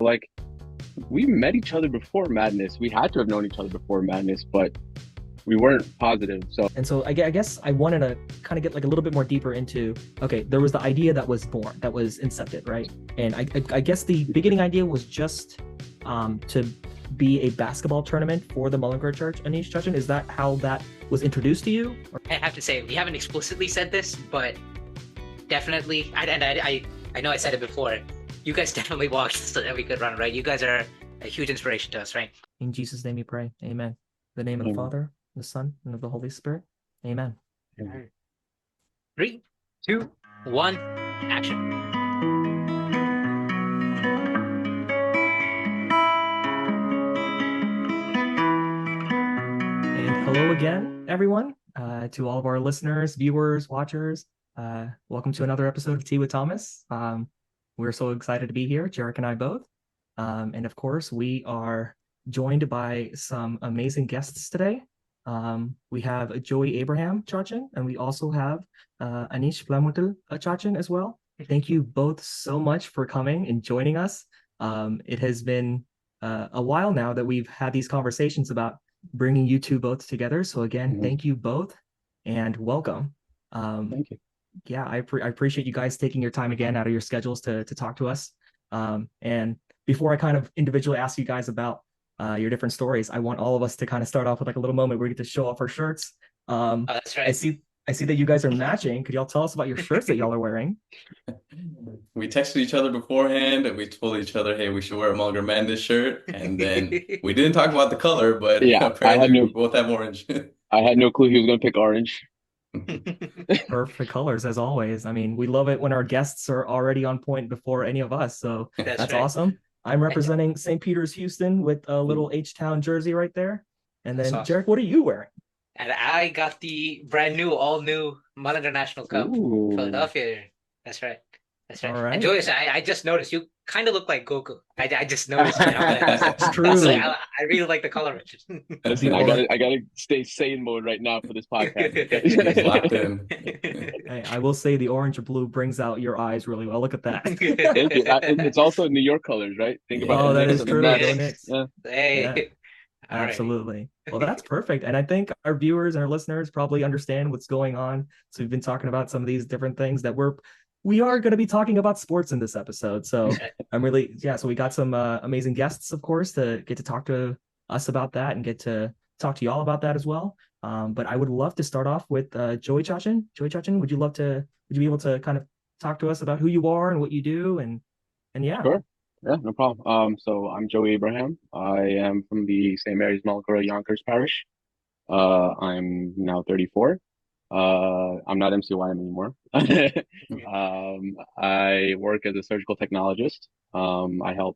Like we met each other before Madness. We had to have known each other before Madness, but we weren't positive. So And so I guess I wanted to kind of get like a little bit more deeper into, okay, there was the idea that was born, that was incepted, right? And I guess the beginning idea was just to be a basketball tournament for the Malankara Church, Anish Chachan. Is that how that was introduced to you? Or- I have to say, we haven't explicitly said this, but definitely, I know I said it before. You guys definitely walked so that we could run, right? You guys are a huge inspiration to us, right? In Jesus' name we pray. Amen. In the name of the Father, the Son, and of the Holy Spirit. Amen. Mhm. 3, 2, 1, action. And hello again, everyone, to all of our listeners, viewers, watchers. Welcome to another episode of Tea with Thomas. We're so excited to be here, Jarek and I both. And of course, we are joined by some amazing guests today. We have Joey Abraham Chachan, and we also have Anish Plamoottil Chachan as well. Thank you both so much for coming and joining us. It has been a while now that we've had these conversations about bringing you two both together. So again, thank you both and welcome. Thank you. Yeah, I appreciate you guys taking your time again out of your schedules to talk to us. And before I kind of individually ask you guys about your different stories, I want all of us to kind of start off with like a little moment where we get to show off our shirts. Oh, that's I right. see that you guys are matching. Could y'all tell us about your shirts that y'all are wearing? We texted each other beforehand and we told each other, hey, we should wear a Malankara Madness shirt. And then we didn't talk about the color, but Yeah, apparently we both have orange. I had no clue he was going to pick orange. Perfect colors as always. I mean, we love it when our guests are already on point before any of us. So that's right. awesome. I'm representing St. Peter's Houston with a little H-Town jersey right there. And then, That's awesome. Jarek, what are you wearing? And I got the brand new, all new Malankara National Cup, Ooh. Philadelphia. That's right. That's right. All And right. Joyce, I just noticed you kind of look like Goku. I just noticed right now. It's true. So I really like the color, Richard. Listen, I gotta stay sane mode right now for this podcast. He's locked in. Hey, I will say the orange or blue brings out your eyes really well. Look at that. Thank you. It's also New York colors, right? Think about Oh, the that Knicks is and the true. Mets. Go Knicks. Yeah. Hey. Yeah. All right. Absolutely. Well, that's perfect. And I think our viewers and our listeners probably understand what's going on. So we've been talking about some of these different things that we are going to be talking about sports in this episode. So I'm really, yeah. So we got some amazing guests, of course, to get to talk to us about that and get to talk to y'all about that as well. But I would love to start off with Joey Chachan. Joey Chachan, would you be able to kind of talk to us about who you are and what you do and yeah. Sure. Yeah, no problem. So I'm Joey Abraham. I am from the St. Mary's Malankara Yonkers Parish. I'm now 34. I'm not MCYM anymore. I work as a surgical technologist. I help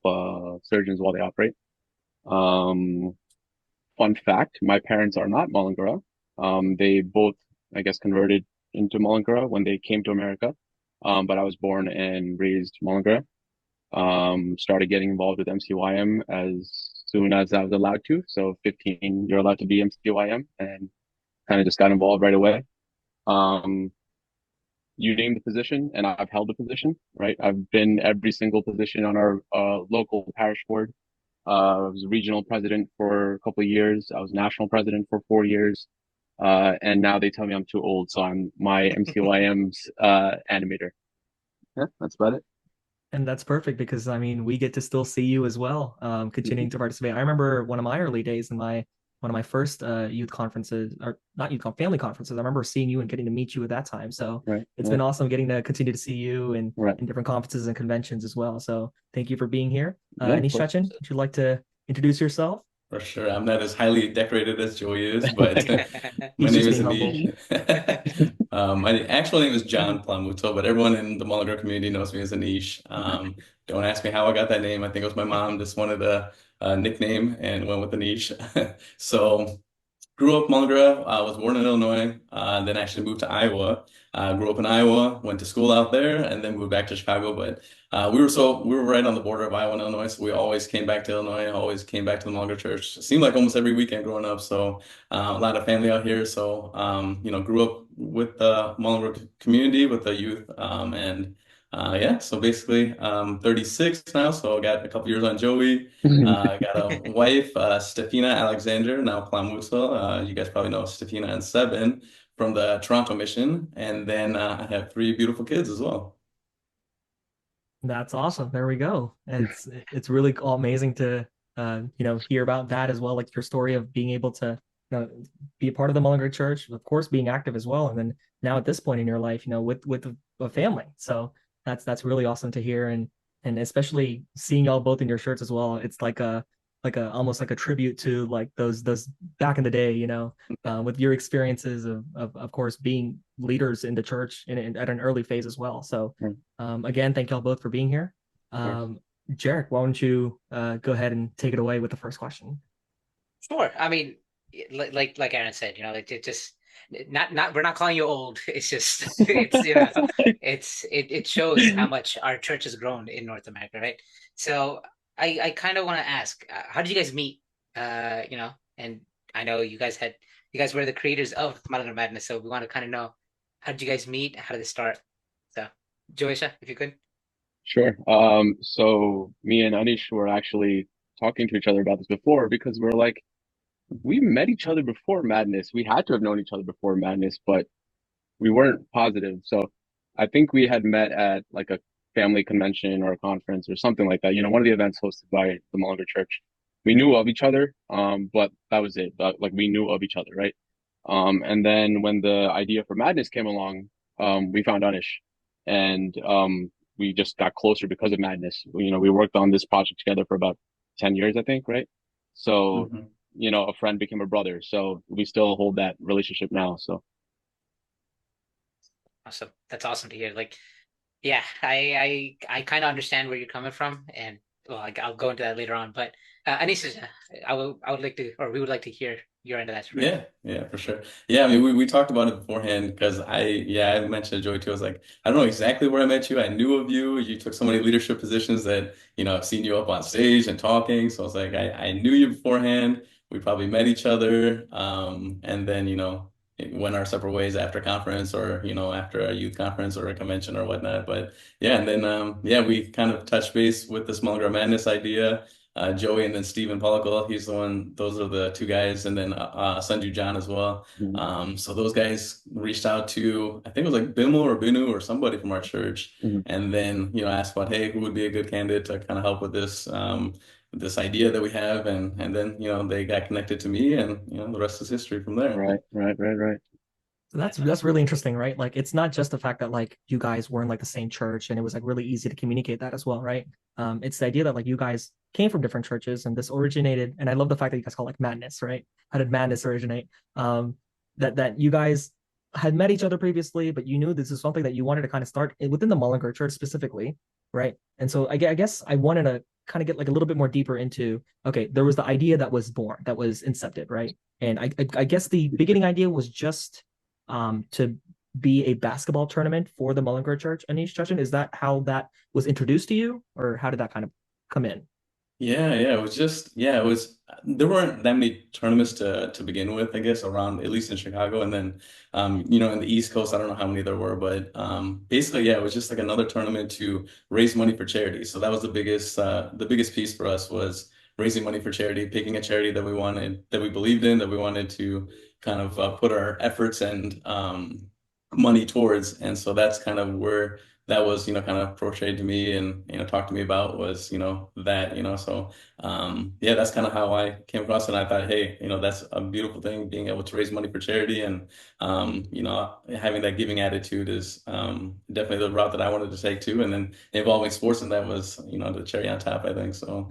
surgeons while they operate. Um, Fun fact, my parents are not Malankara. They both, I guess, converted into Malankara when they came to America. But I was born and raised Malankara. Started getting involved with MCYM as soon as I was allowed to. So 15, you're allowed to be MCYM, and kind of just got involved right away. Um, you name the position, and I've held the position, right? I've been every single position on our local parish board. I was regional president for a couple of years. I was national president for 4 years. And now they tell me I'm too old, so I'm my MCYM's animator. Yeah, that's about it. And that's perfect because I mean we get to still see you as well, continuing to participate. I remember one of my early days in my one of my first youth conferences, or not family conferences. I remember seeing you and getting to meet you at that time. So Right. it's been awesome getting to continue to see you and Right. in different conferences and conventions as well. So thank you for being here. Yeah, Anish Chachan, would you like to introduce yourself? For sure. I'm not as highly decorated as Joey is, but my He's name just is being humble. Anish. My actual name is John Plamoottil, but everyone in the Mulligar community knows me as Anish. Don't ask me how I got that name. I think it was my mom just wanted a nickname and went with Anish. So grew up Mulligar, was born in Illinois, then actually moved to Iowa. Grew up in Iowa, went to school out there, and then moved back to Chicago. But we were right on the border of Iowa and Illinois, so we always came back to Illinois, always came back to the Mulligar Church. It seemed like almost every weekend growing up. So a lot of family out here. So grew up with the Mulligar community, with the youth, and Yeah, so basically, 36 now, so I got a couple years on Joey. I got a wife, Stefina Alexander, now Plamoottil. You guys probably know Stefina and Seven from the Toronto mission. And then I have three beautiful kids as well. That's awesome. There we go. It's really amazing to hear about that as well, like your story of being able to be a part of the Mullinger Church, of course, being active as well, and then now at this point in your life, with a family. So that's really awesome to hear, and especially seeing y'all both in your shirts as well. It's like a almost like a tribute to like those back in the day, with your experiences of course being leaders in the church at an early phase as well. So again, thank y'all both for being here. Jarek, why don't you go ahead and take it away with the first question? Sure. I mean, like Aaron said, like it just not we're not calling you old. It's just it shows how much our church has grown in North America, right? So I kind of want to ask, how did you guys meet? And I know you guys were the creators of Malankara Madness, so we want to kind of know, how did you guys meet? How did it start? So, Joisha, if you could. Sure. So me and Anish were actually talking to each other about this before because we're like, we met each other before Madness. We had to have known each other before Madness, but we weren't positive. So I think we had met at like a family convention or a conference or something like that. One of the events hosted by the Mullinger Church. We knew of each other, but that was it. But like we knew of each other, right? And then when the idea for Madness came along, we found Anish, and we just got closer because of Madness. We worked on this project together for about 10 years, I think, right? So, Mhm. a friend became a brother. So we still hold that relationship now. So Awesome. That's awesome to hear. Like, yeah, I kind of understand where you're coming from, and well, I'll go into that later on. But Anis, I would like to, or we would like to hear your end of that story. Yeah, yeah, for sure. Yeah, I mean, we talked about it beforehand because I mentioned to Joey too. I was like, I don't know exactly where I met you. I knew of you. You took so many leadership positions that, I've seen you up on stage and talking. So I was like, I knew you beforehand. We probably met each other. And then, it went our separate ways after conference or, after a youth conference or a convention or whatnot. But yeah, and then, yeah, we kind of touched base with this Mullinger Madness idea. Joey and then Stephen Pollicle. He's the one, those are the two guys, and then Sanju John as well. mhm, So those guys reached out to, I think it was like Bimmel or Binu or somebody from our church, mhm. and then, asked about, hey, who would be a good candidate to kind of help with this idea that we have, and then, they got connected to me, and, the rest is history from there. Right, right, right, right. So that's really interesting, right? Like it's not just the fact that like you guys were in like the same church and it was like really easy to communicate that as well, right? It's the idea that like you guys came from different churches and this originated, and I love the fact that you guys call it like madness, right? How did madness originate? That you guys had met each other previously, but you knew this is something that you wanted to kind of start within the Mullinger Church specifically, right? And so I guess I wanted to kind of get like a little bit more deeper into, okay, there was the idea that was born, that was incepted, right? And I guess the beginning idea was just to be a basketball tournament for the Mullinger Church. Anish Chachin, is that how that was introduced to you, or how did that kind of come in? Yeah, it was just it was there weren't that many tournaments to begin with, I guess, around at least in Chicago. And then in the East Coast, I don't know how many there were, but basically, yeah, it was just like another tournament to raise money for charity. So that was the biggest piece for us was raising money for charity, picking a charity that we wanted, that we believed in, that we wanted to kind of put our efforts and money towards. And so that's kind of where that was, kind of portrayed to me and, talked to me about was, that, so, yeah, that's kind of how I came across it. And I thought, hey, that's a beautiful thing, being able to raise money for charity and, having that giving attitude is, definitely the route that I wanted to take too. And then involving sports, and that was, the cherry on top, I think. So,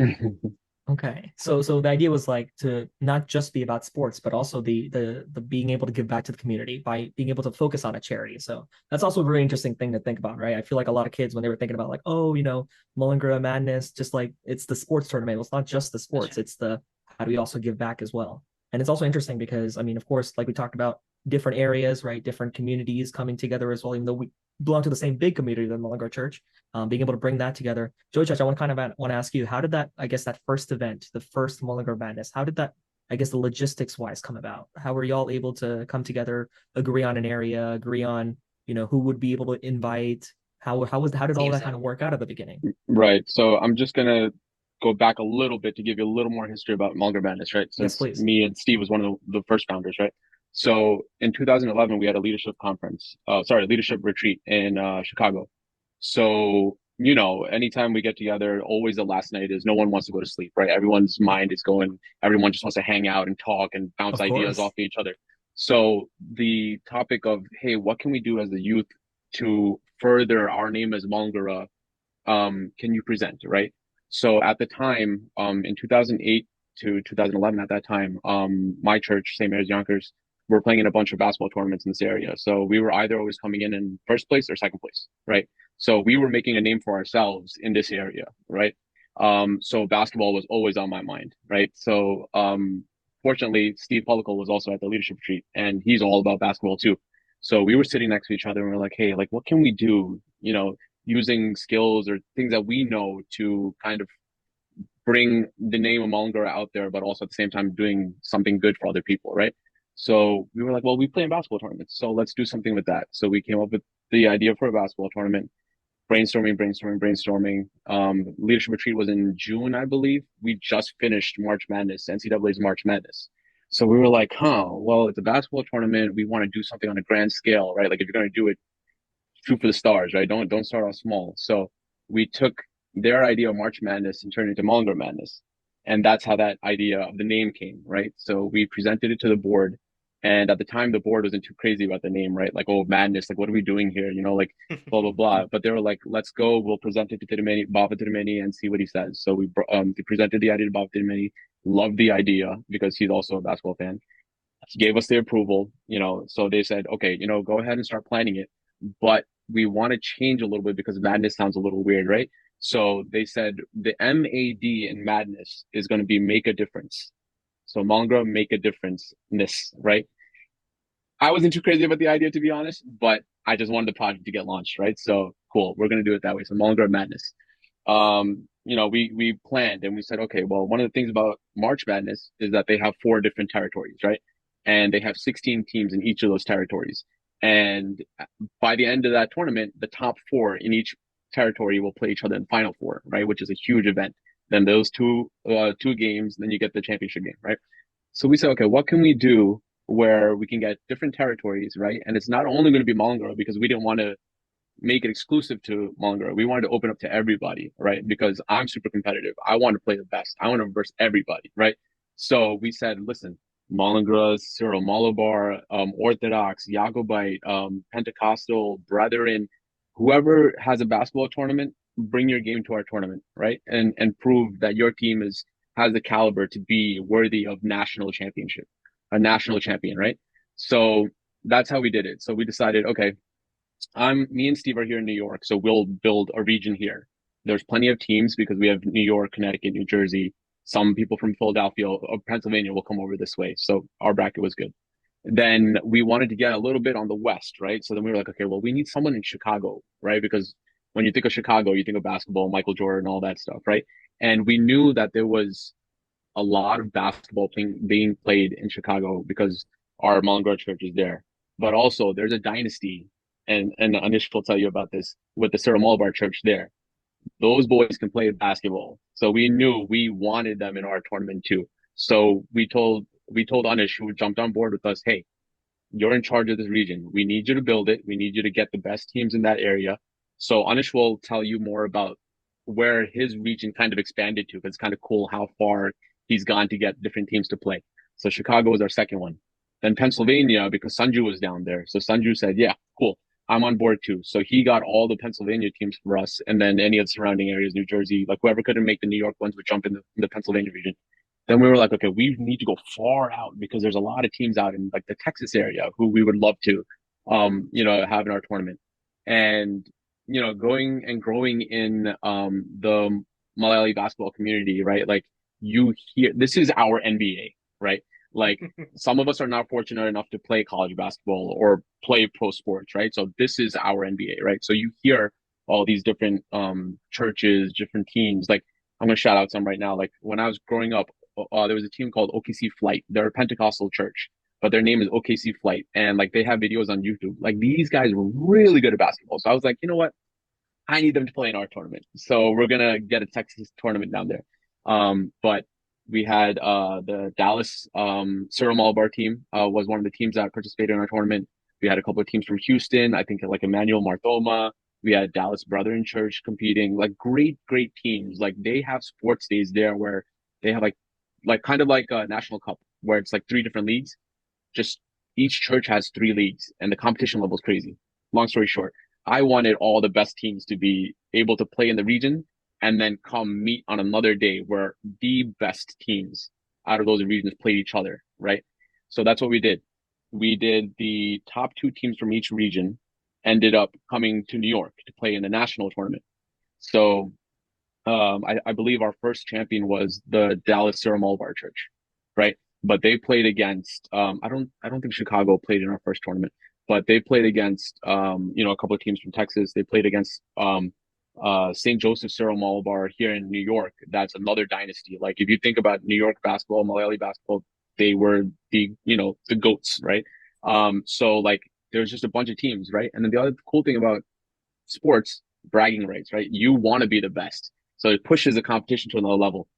Okay, so the idea was like to not just be about sports, but also the being able to give back to the community by being able to focus on a charity. So that's also a very interesting thing to think about, right? I feel like a lot of kids when they were thinking about like, oh, Mullinger Madness, just like it's the sports tournament. Well, it's not just the sports; it's the how do we also give back as well. And it's also interesting because I mean, of course, like we talked about different areas, right? Different communities coming together as well, even though we belong to the same big community, the Mullinger Church, being able to bring that together. Joey Church, I want to ask you, how did that, I guess, that first event, the first Mullinger Madness, how did that, I guess, the logistics wise come about? How were y'all able to come together, agree on an area, agree on, who would be able to invite? How did all Seems that kind like of work out at the beginning? Right. So I'm just gonna go back a little bit to give you a little more history about Malankara Madness, right? Yes, Since please. me and Steve was one of the first founders, right? So in 2011, we had a leadership conference, leadership retreat in Chicago. So, anytime we get together, always the last night is no one wants to go to sleep, right? Everyone's mind is going, everyone just wants to hang out and talk and bounce Of ideas course. off each other. So the topic of, hey, what can we do as the youth to further our name as Malankara can you present, right? So at the time, in 2008 to 2011, at that time, my church, St. Mary's Yonkers, were playing in a bunch of basketball tournaments in this area. So we were either always coming in first place or second place, right? So we were making a name for ourselves in this area, right? So basketball was always on my mind, right? So, fortunately, Steve Pellicle was also at the leadership retreat and he's all about basketball too. So we were sitting next to each other and we are like, hey, like, what can we do? Using skills or things that we know to kind of bring the name of Malankara out there, but also at the same time doing something good for other people, right? So we were like, well, we play in basketball tournaments, so let's do something with that. So we came up with the idea for a basketball tournament, brainstorming. Leadership retreat was in June, I believe. We just finished March Madness, NCAA's March Madness. So we were like, well, it's a basketball tournament. We want to do something on a grand scale, right? Like if you're going to do it, shoot for the stars, right? Don't start off small. So we took their idea of March Madness and turned it into Malankara Madness. And that's how that idea of the name came, right? So we presented it to the board. And at the time, the board wasn't too crazy about the name, right? Like, oh, madness, like, what are we doing here? Like, blah, blah, blah. But they were like, let's go. We'll present it to Tidimani, Baba Tidimani, and see what he says. So we presented the idea to Baba Tidimani, loved the idea because he's also a basketball fan, gave us the approval, so they said, okay, go ahead and start planning it. But we want to change a little bit because madness sounds a little weird, right? So they said the MAD in madness is going to be make a difference. So Malankara make a difference in this, right? I wasn't too crazy about the idea, to be honest, but I just wanted the project to get launched, right? So cool, we're going to do it that way. So Malankara Madness. We planned and we said, okay, well, one of the things about March Madness is that they have 4 different territories, right? And they have 16 teams in each of those territories. And by the end of that tournament, the top 4 in each territory will play each other in Final Four, right? Which is a huge event. Then those two games, then you get the championship game, right? So we said, okay, what can we do where we can get different territories, right? And it's not only going to be Malankara because we didn't want to make it exclusive to Malankara. We wanted to open up to everybody, right? Because I'm super competitive. I want to play the best. I want to verse everybody, right? So we said, listen, Malankara, Cyril Malabar, Orthodox, Jacobite, Pentecostal, Brethren, whoever has a basketball tournament, bring your game to our tournament, right? And prove that your team has the caliber to be worthy of national championship, a national champion, right? So that's how we did it. So we decided, okay, me and Steve are here in New York, so we'll build a region here. There's plenty of teams because we have New York, Connecticut, New Jersey. Some people from Philadelphia or Pennsylvania will come over this way. So our bracket was good. Then we wanted to get a little bit on the West, right? So then we were like, okay, well, we need someone in Chicago, right? Because when you think of Chicago, you think of basketball, Michael Jordan, all that stuff, right? And we knew that there was a lot of basketball being played in Chicago because our Malankara church is there. But also there's a dynasty, and Anish will tell you about this, with the Cyril Malabar church there. Those boys can play basketball. So we knew we wanted them in our tournament too. So we told Anish, who jumped on board with us, hey, you're in charge of this region. We need you to build it. We need you to get the best teams in that area. So Anish will tell you more about where his region kind of expanded to, because it's kind of cool how far he's gone to get different teams to play. So Chicago was our second one. Then Pennsylvania, because Sanju was down there. So Sanju said, yeah, cool. I'm on board too. So he got all the Pennsylvania teams for us. And then any of the surrounding areas, New Jersey, like whoever couldn't make the New York ones would jump in the Pennsylvania region. Then we were like, okay, we need to go far out because there's a lot of teams out in like the Texas area who we would love to, have in our tournament. And, going and growing in, the Malayali basketball community, right? Like you hear, this is our NBA, right? Like some of us are not fortunate enough to play college basketball or play pro sports, right? So this is our NBA, right? So you hear all these different, churches, different teams. Like I'm going to shout out some right now. Like when I was growing up, there was a team called OKC Flight. They're a Pentecostal church, but their name is OKC Flight. And like they have videos on YouTube. Like these guys were really good at basketball. So I was like, you know what? I need them to play in our tournament. So we're gonna get a Texas tournament down there. But we had the Dallas Cyril Malabar team was one of the teams that participated in our tournament. We had a couple of teams from Houston, I think like Emmanuel Marthoma. We had Dallas Brethren Church competing, like great teams. Like they have sports days there where they have like kind of like a national cup where it's like three different leagues. Just each church has three leagues and the competition level is crazy. Long story short, I wanted all the best teams to be able to play in the region and then come meet on another day where the best teams out of those regions played each other, right? So that's what we did. We did the top two teams from each region ended up coming to New York to play in the national tournament. So I believe our first champion was the Dallas Cyril Malabar Church, right? But they played against I don't think Chicago played in our first tournament, but they played against a couple of teams from Texas. They played against St. Joseph Cyril Malabar here in New York. That's another dynasty. Like if you think about New York basketball, Malayali basketball, they were the goats, right? So like there's just a bunch of teams, right? And then the other cool thing about sports, bragging rights, right? You want to be the best. So it pushes the competition to another level.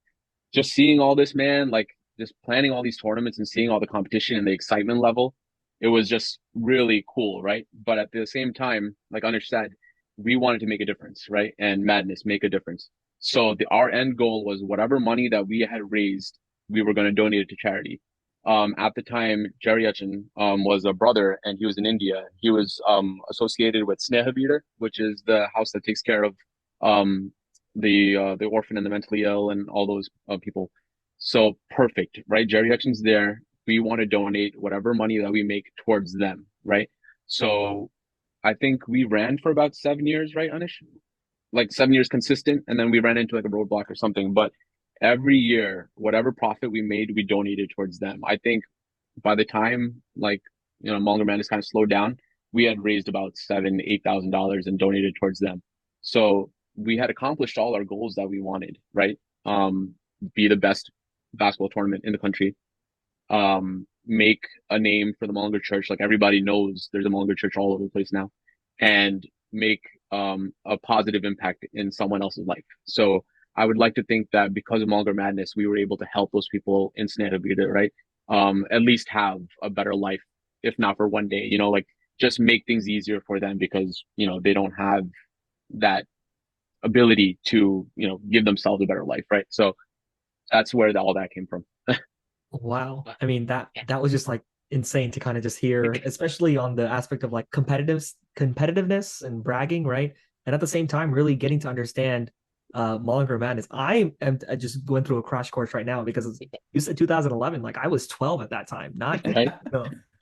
Just seeing all this, man, like just planning all these tournaments and seeing all the competition and the excitement level, it was just really cool, right? But at the same time, like Anish said, we wanted to make a difference, right? And Madness make a difference. So our end goal was whatever money that we had raised, we were going to donate it to charity. At the time, Jerry Etchen was a brother and he was in India. He was associated with Sneha, which is the house that takes care of um, the orphan and the mentally ill and all those people. So perfect, right? Jerry Etchen's there. We want to donate whatever money that we make towards them, right? So I think we ran for about 7 years, right, Anish? Like 7 years consistent, and then we ran into like a roadblock or something. But every year, whatever profit we made, we donated towards them. I think by the time like Mullinger Madness kind of slowed down, we had raised about $7,000-8,000 and donated towards them. So we had accomplished all our goals that we wanted, right? Be the best basketball tournament in the country, make a name for the Mullinger Church. Like everybody knows there's a Mullinger Church all over the place now, and make a positive impact in someone else's life. So I would like to think that because of Mullinger Madness, we were able to help those people in Snehravita, right? At least have a better life, if not for one day, like just make things easier for them because, they don't have that ability to, give themselves a better life, right? So that's where all that came from. Wow. I mean, that was just like insane to kind of just hear, especially on the aspect of like competitiveness and bragging, right? And at the same time, really getting to understand Mullinger Madness. I am just going through a crash course right now because you said 2011, like I was 12 at that time, not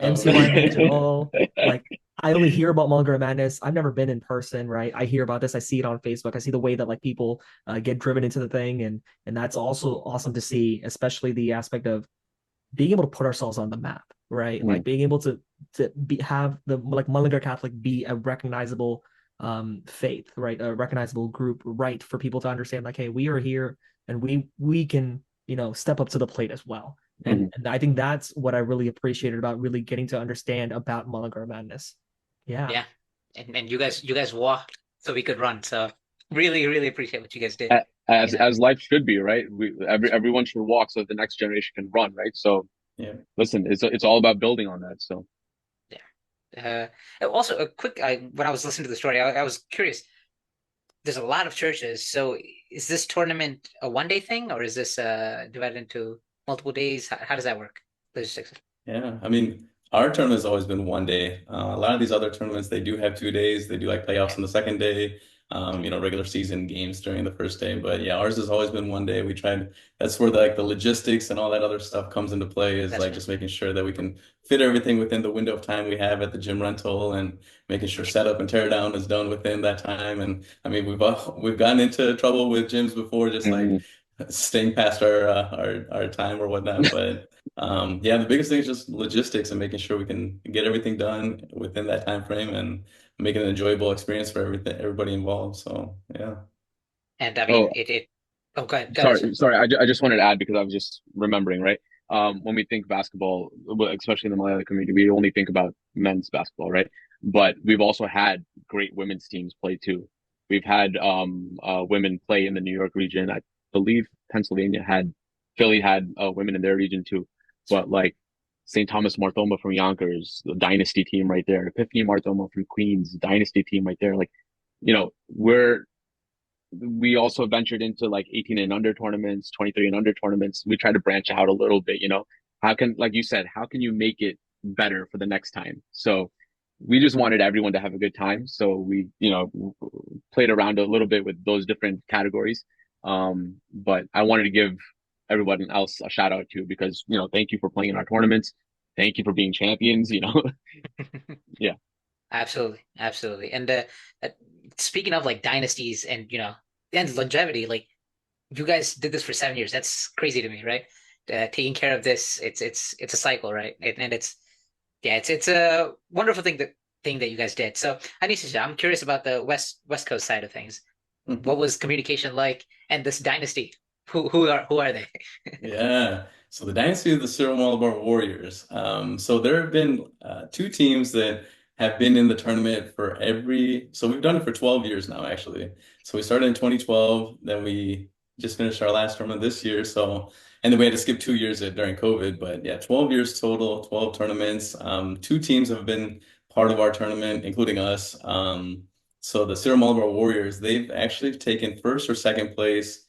MC lineage at all. Like I only hear about Mullinger Madness. I've never been in person, right? I hear about this. I see it on Facebook. I see the way that like people get driven into the thing, and that's also awesome to see, especially the aspect of being able to put ourselves on the map, right? Like being able to have the like Mullinger Catholic be a recognizable faith, right? A recognizable group, right? For people to understand, like, hey, we are here and we can, step up to the plate as well. And I think that's what I really appreciated about really getting to understand about Malankara Madness. Yeah. Yeah. And you guys walked so we could run. So really appreciate what you guys did. As life should be, right? Everyone should walk so that the next generation can run, right? So Yeah. listen, it's all about building on that. So Also, when I was listening to the story, I was curious. There's a lot of churches. So is this tournament a one-day thing, or is this divided into multiple days? How does that work? Logistics. Yeah, I mean, our tournament has always been one day. A lot of these other tournaments, they do have 2 days. They do like playoffs on the second day, regular season games during the first day. But yeah, ours has always been one day. We tried, that's where the logistics and all that other stuff comes into play, is That's like right. just making sure that we can fit everything within the window of time we have at the gym rental, and making sure setup and tear down is done within that time. And I mean, we've gotten into trouble with gyms before, just like staying past our time or whatnot. But yeah, the biggest thing is just logistics and making sure we can get everything done within that time frame and make it an enjoyable experience for everybody involved. So yeah. And I Oh, mean, it. Oh, go ahead, sir. sorry. I just wanted to add because I was just remembering, right? When we think basketball, especially in the Malayali community, we only think about men's basketball, right? But we've also had great women's teams play too. We've had women play in the New York region. I believe Philly had women in their region too. But like St. Thomas Marthoma from Yonkers, the dynasty team right there. Epiphany Marthoma from Queens, dynasty team right there. Like, you know, we also ventured into like 18 and under tournaments, 23 and under tournaments. We try to branch out a little bit, you know. Like you said, how can you make it better for the next time? So we just wanted everyone to have a good time. So we, you know, played around a little bit with those different categories. But I wanted to give everyone else a shout out too, because, you know, thank you for playing in our tournaments. Thank you for being champions, you know. Yeah. Absolutely, absolutely. And uh, speaking of like dynasties and and longevity, like you guys did this for 7 years. That's crazy to me, right? Taking care of this, it's a cycle, right? And it's yeah, it's a wonderful thing that you guys did. So, Anish, I'm curious about the West Coast side of things. What was communication like? And this dynasty, who are they? Yeah. So the dynasty of the Cyril Malabar Warriors. So there have been two teams that have been in the tournament so we've done it for 12 years now, actually. So we started in 2012, then we just finished our last tournament this year. And then we had to skip 2 years during COVID. But yeah, 12 years total, 12 tournaments. Two teams have been part of our tournament, including us. So the Cyril Malabar Warriors, they've actually taken first or second place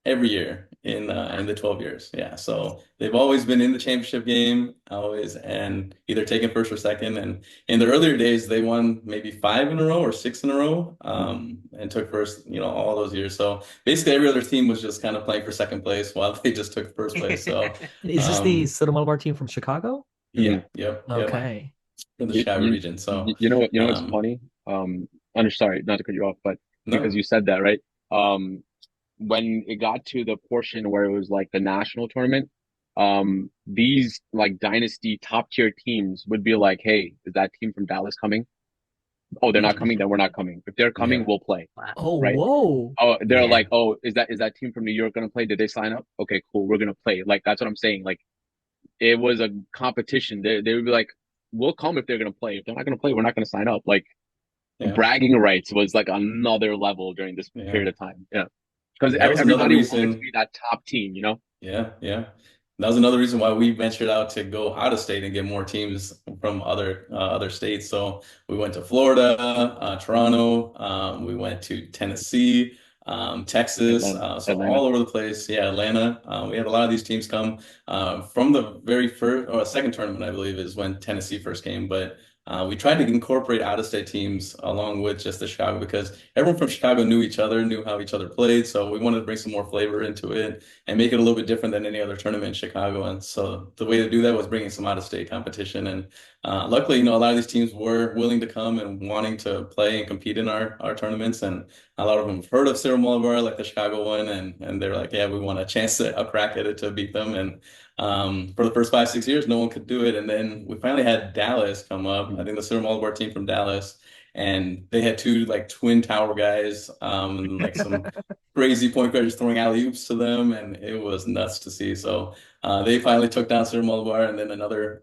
every year in the 12 years. Yeah. So they've always been in the championship game, always, and either taken first or second. And in the earlier days, they won maybe 5 in a row or 6 in a row, and took first, all those years. So basically every other team was just kind of playing for second place while they just took first place. So Is this the Cyril Malabar team from Chicago? yeah, yep. Okay. In the Chicago region. So What's funny? I'm sorry, not to cut you off, but because no. you said that, right? When it got to the portion where it was like the national tournament, these like dynasty top tier teams would be like, "Hey, is that team from Dallas coming? Oh, they're not coming, then we're not coming. If they're coming, Yeah. we'll play." Wow. Oh, Right? whoa. Oh, they're Yeah. like, "Oh, is that team from New York gonna play? Did they sign up? Okay, cool, we're gonna play." Like that's what I'm saying. Like it was a competition. They would be like, "We'll come if they're gonna play. If they're not gonna play, we're not gonna sign up." Like Yeah. bragging rights was like another level during this Yeah. period of time. Yeah. Because That was another everybody wanted to reason. be that top team, you know? Yeah, yeah. That was another reason why we ventured out to go out of state and get more teams from other states. So we went to Florida, Toronto, we went to Tennessee, Texas, so Atlanta. all over the place. Yeah, Atlanta. We had a lot of these teams come from the very first or second tournament, I believe, is when Tennessee first came. But we tried to incorporate out-of-state teams along with just the Chicago because everyone from Chicago knew each other, knew how each other played. So we wanted to bring some more flavor into it and make it a little bit different than any other tournament in Chicago. And so the way to do that was bringing some out-of-state competition. And luckily, a lot of these teams were willing to come and wanting to play and compete in our tournaments. And a lot of them have heard of Cyril Malabar, like the Chicago one, and they're like, yeah, we want a chance a crack at it to beat them. And for the first 5, 6 years, no one could do it. And then we finally had Dallas come up. I think the Cyril Malabar team from Dallas. And they had two like twin tower guys, and like some crazy point guards throwing alley-oops to them, and it was nuts to see. So they finally took down Cyril Malabar, and then another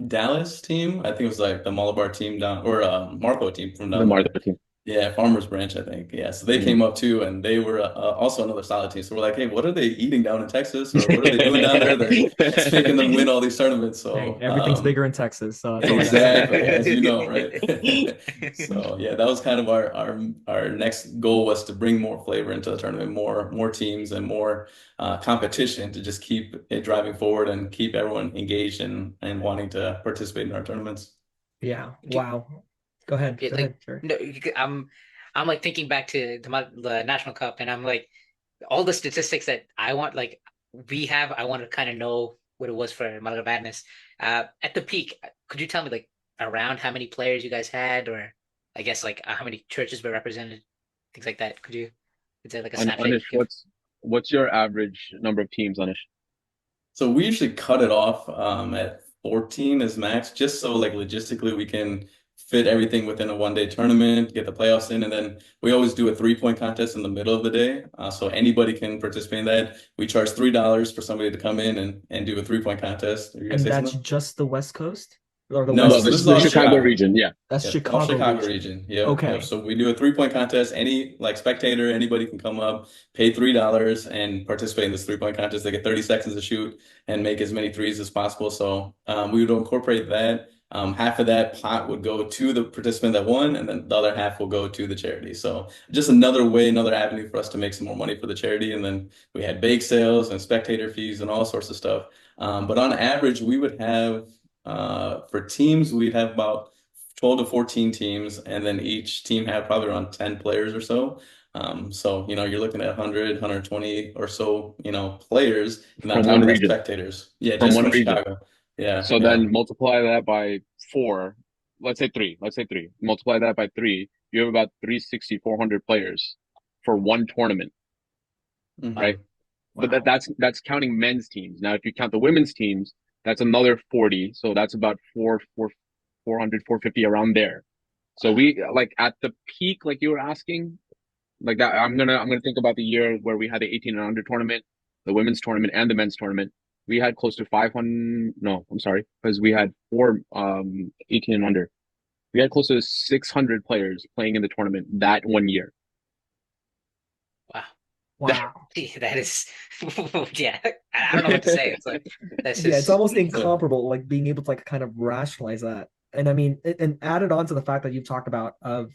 Dallas team. I think it was like the Malabar team down or Marco team from The down there. Martha team. Yeah, Farmers Branch, I think. Yeah, so they came up too, and they were also another solid team. So we're like, hey, what are they eating down in Texas, or what are they doing down there that's making them win all these tournaments? Hey, So everything's bigger in Texas, so that's all I gotta exactly, say. as you know, right? So yeah, that was kind of our next goal was to bring more flavor into the tournament, more teams and more competition to just keep it driving forward and keep everyone engaged and wanting to participate in our tournaments. Yeah. Wow. Go ahead. Yeah, Go like ahead. Sure. no, I'm like thinking back to the National Cup, and I'm like all the statistics that I want, like I want to kind of know what it was for Malankara Madness. At the peak, could you tell me like around how many players you guys had, or I guess like how many churches were represented, things like that? Is there like a snapshot you Anish, could give? what's your average number of teams, Anish? So we usually cut it off at 14 as max, just so like logistically we can fit everything within a 1 day tournament, get the playoffs in, and then we always do a 3-point contest in the middle of the day, so anybody can participate in that. We charge $3 for somebody to come in and do a 3-point contest. Are you gonna And say that's something? just the West Coast? or the No, West so this is the all region? Chicago Chicago. region. Yeah. That's Yep, all Chicago Chicago region. region. Yep, Okay. yep. So we do a 3-point contest. Any like spectator, anybody can come up, pay $3 and participate in this 3-point contest. They get 30 seconds to shoot and make as many threes as possible. So we would incorporate that. Half of that pot would go to the participant that won, and then the other half will go to the charity. So just another way, another avenue for us to make some more money for the charity. And then we had bake sales and spectator fees and all sorts of stuff. But on average, we would have for teams, we'd have about 12 to 14 teams, and then each team had probably around 10 players or so. So, you're looking at 100, 120 or so, players, and on From top one of that, region. spectators. Yeah, From just one from region. Chicago. Yeah, So yeah. then multiply that by 4. Let's say 3. Let's say 3. Multiply that by 3. You have about 360, 400 players for one tournament, right? Mhm. But Wow. that's counting men's teams. Now, if you count the women's teams, that's another 40. So that's about 400, 450 around there. So we like at the peak, like you were asking, like that. I'm gonna think about the year where we had the 18 and under tournament, the women's tournament, and the men's tournament. We had close to 500. No, I'm sorry, because we had 18 and under. We had close to 600 players playing in the tournament that one year. Wow. Wow. That is, yeah. I don't know what to say. It's like that's Yeah, it's just almost incomparable, like being able to like kind of rationalize that. And I mean, and added on to the fact that you've talked about of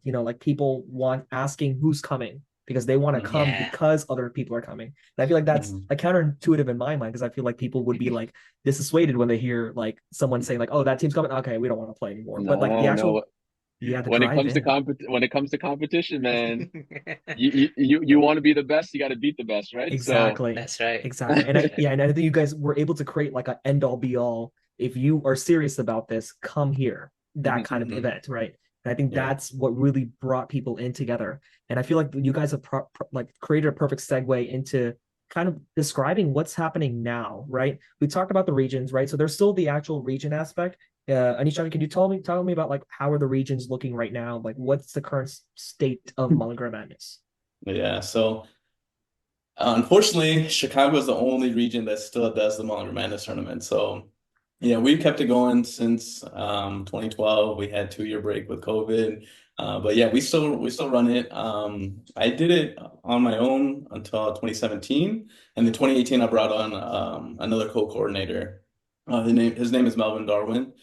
like people want asking who's coming because they want to come yeah. because other people are coming. And I feel like that's Mhm. like counterintuitive in my mind because I feel like people would be like dissuaded when they hear like someone saying like, "Oh, that team's coming. Okay, we don't want to play anymore." But like the No, actual, no. yeah, the When it drive comes to in. when it comes to competition, man, you want to be the best, you got to beat the best, right? So Exactly. That's right. Exactly. And That's right. and I think you guys were able to create like a end all be all. If you are serious about this, come here. That mhm. kind of Mhm. event, right? And I think Yeah. that's what really brought people in together. And I feel like you guys have like created a perfect segue into kind of describing what's happening now, right? We talked about the regions, right? So there's still the actual region aspect. Anisha, can you tell me about like how are the regions looking right now? Like what's the current state of Malankara Madness? Yeah. So unfortunately, Chicago is the only region that still does the Malankara Madness tournament. So yeah, we've kept it going since 2012. We had 2-year break with COVID. But yeah, we still run it. I did it on my own until 2017. And then 2018 I brought on another co-coordinator. His name is Melvin Darwin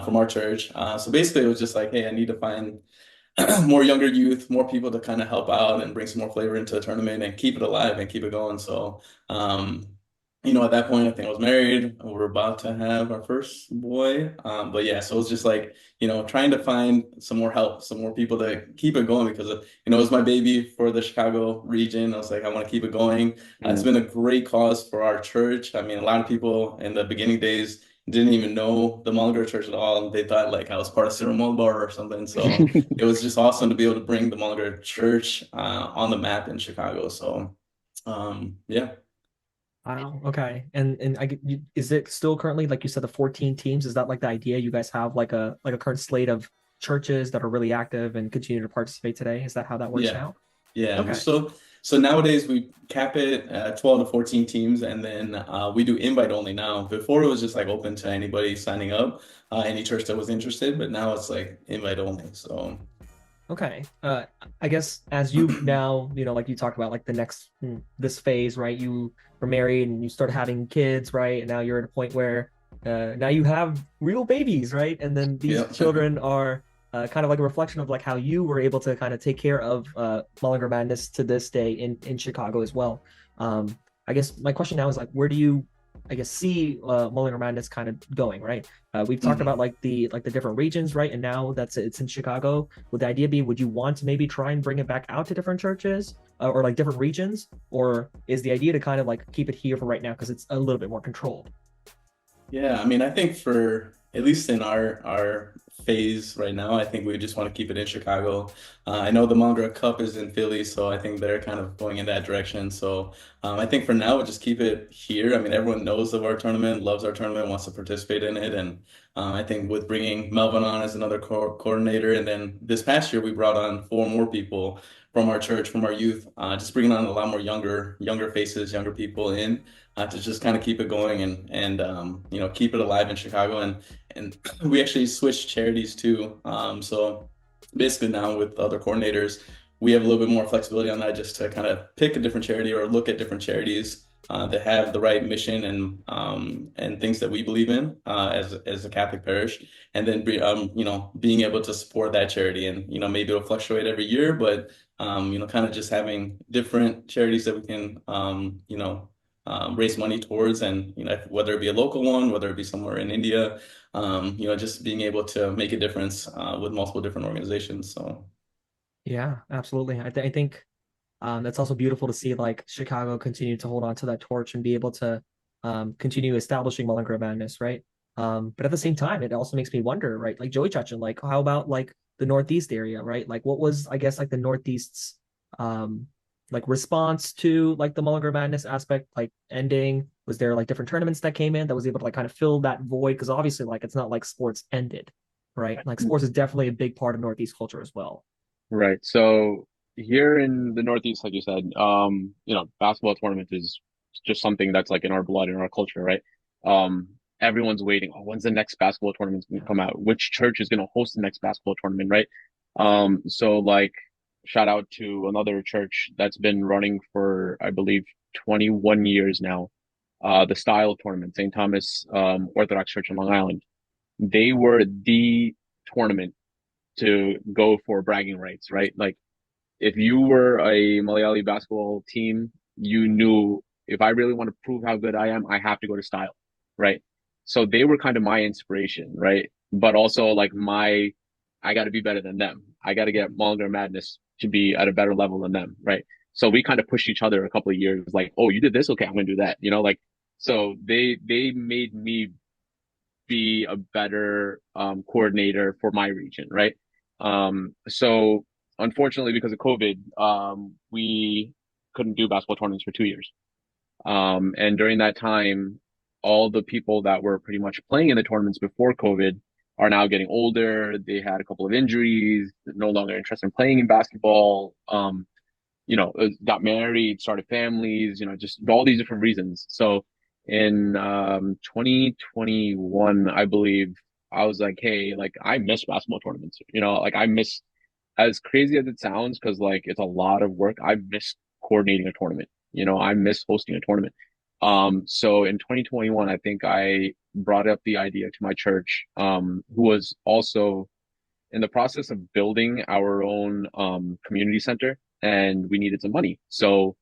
from our church. So basically it was just like, hey, I need to find more younger youth, more people to kind of help out and bring some more flavor into the tournament and keep it alive and keep it going. So, at that point, I think I was married. We were about to have our first boy. But yeah, so it was just like, trying to find some more help, some more people to keep it going because, it was my baby for the Chicago region. I was like, I want to keep it going. It's Mm. been a great cause for our church. I mean, a lot of people in the beginning days didn't even know the Mullinger Church at all. They thought like I was part of Cyril Mulbar or something. So it was just awesome to be able to bring the Mullinger Church on the map in Chicago. So yeah. Wow. Okay. And is it still currently like you said the 14 teams? Is that like the idea? You guys have like a current slate of churches that are really active and continue to participate today? Is that how that works Yeah. now? Yeah. Okay. So nowadays we cap it at 12 to 14 teams, and then we do invite only now. Before it was just like open to anybody signing up, any church that was interested, but now it's like invite only. So Okay. I guess as you now, like you talked about like the next this phase, right? You were married and you started having kids, right? And now you're at a point where now you have real babies, right? And then these yeah. children are kind of like a reflection of like how you were able to kind of take care of Mullinger Madness to this day in Chicago as well. I guess my question now is like, where do you, I guess, see Mullinger Madness kind of going, right? We've talked Mhm. about like the different regions, right? And now it's in Chicago. Would the idea be, would you want to maybe try and bring it back out to different churches or like different regions, or is the idea to kind of like keep it here for right now because it's a little bit more controlled? Yeah, I mean, I think for at least in our phase right now, I think we just want to keep it in Chicago. I know the Malankara Cup is in Philly, so I think they're kind of going in that direction. So I think for now, we'll just keep it here. I mean, everyone knows of our tournament, loves our tournament, wants to participate in it. And I think with bringing Melvin on as another coordinator, and then this past year, we brought on 4 more people from our church, from our youth, just bringing on a lot more younger faces, younger people in to just kind of keep it going and keep it alive in Chicago. And we actually switched charities too. So basically now with other coordinators, we have a little bit more flexibility on that just to kind of pick a different charity or look at different charities that have the right mission and things that we believe in as a Catholic parish, and then being able to support that charity, and maybe it'll fluctuate every year, but kind of just having different charities that we can raise money towards, and whether it be a local one, whether it be somewhere in India, just being able to make a difference with multiple different organizations. So Yeah, absolutely. I think that's also beautiful to see like Chicago continue to hold on to that torch and be able to continue establishing Malankara Madness, right? But at the same time, it also makes me wonder, right? Like Joey touched on, like how about like the Northeast area, right? Like what was, I guess, like the Northeast's like response to like the Malankara Madness aspect, like ending? Was there like different tournaments that came in that was able to like kind of fill that void? Because obviously, like it's not like sports ended, right? Like sports is definitely a big part of Northeast culture as well. Right. So here in the Northeast, like you said, basketball tournament is just something that's like in our blood, in our culture, right? Everyone's waiting. Oh, when's the next basketball tournament going to come out? Which church is going to host the next basketball tournament, right? So like, shout out to another church that's been running for, I believe, 21 years now. The Style Tournament, St. Thomas, Orthodox Church in Long Island. They were the tournament to go for bragging rights, right? Like if you were a Malayali basketball team, you knew if I really want to prove how good I am, I have to go to Style, right? So they were kind of my inspiration, right? But also like I got to be better than them. I got to get Mullinger Madness to be at a better level than them, right? So we kind of pushed each other a couple of years, like, oh, you did this, okay, I'm gonna do that, like. So they made me be a better coordinator for my region, right? So unfortunately, because of COVID, we couldn't do basketball tournaments for 2 years. And during that time, all the people that were pretty much playing in the tournaments before COVID are now getting older. They had a couple of injuries, no longer interested in playing in basketball. Got married, started families, just all these different reasons. So in 2021, I believe, I was like, hey, like I miss basketball tournaments, like I miss, as crazy as it sounds, because like it's a lot of work. I miss coordinating a tournament. I miss hosting a tournament. So in 2021, I think I brought up the idea to my church, who was also in the process of building our own community center, and we needed some money. So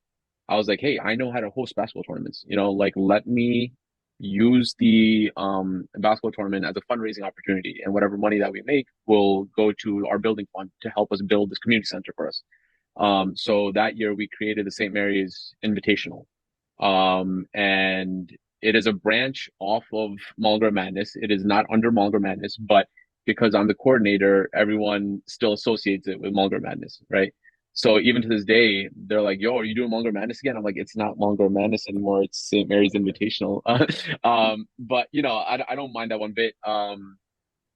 I was like, hey, I know how to host basketball tournaments. Like let me use the basketball tournament as a fundraising opportunity, and whatever money that we make will go to our building fund to help us build this community center for us. So that year we created the St. Mary's Invitational. And it is a branch off of Mullinger Madness. It is not under Mullinger Madness, but because I'm the coordinator, everyone still associates it with Mullinger Madness, right? So even to this day, they're like, "Yo, are you doing Mullinger Madness again?" I'm like, "It's not Mullinger Madness anymore. It's St. Mary's Invitational." But I don't mind that one bit.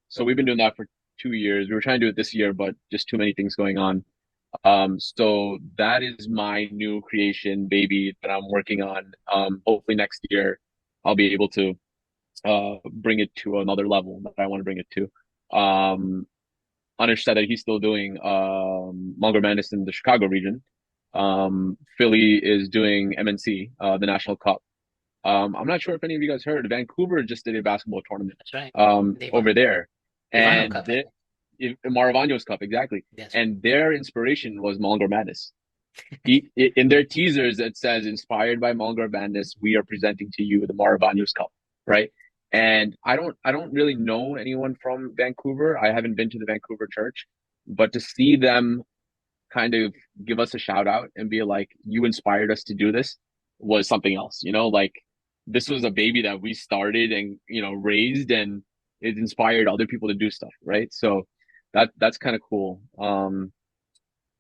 So we've been doing that for 2 years. We were trying to do it this year, but just too many things going on. So that is my new creation, baby, that I'm working on. Hopefully next year I'll be able to bring it to another level that I want to bring it to. Anish said that he's still doing Munger Madness in the Chicago region. Philly is doing MNC, the National Cup. I'm not sure if any of you guys heard, Vancouver just did a basketball tournament That's right. over there. Ivano And Cup, I Maravano's Cup, exactly. That's right. And their inspiration was Mullinger Madness. In their teasers, it says, inspired by Mullinger Madness, we are presenting to you the Maravano's Cup, right? And I don't really know anyone from Vancouver. I haven't been to the Vancouver church, but to see them kind of give us a shout out and be like, you inspired us to do this was something else, like this was a baby that we started and, raised, and it inspired other people to do stuff, right? So that's kind of cool.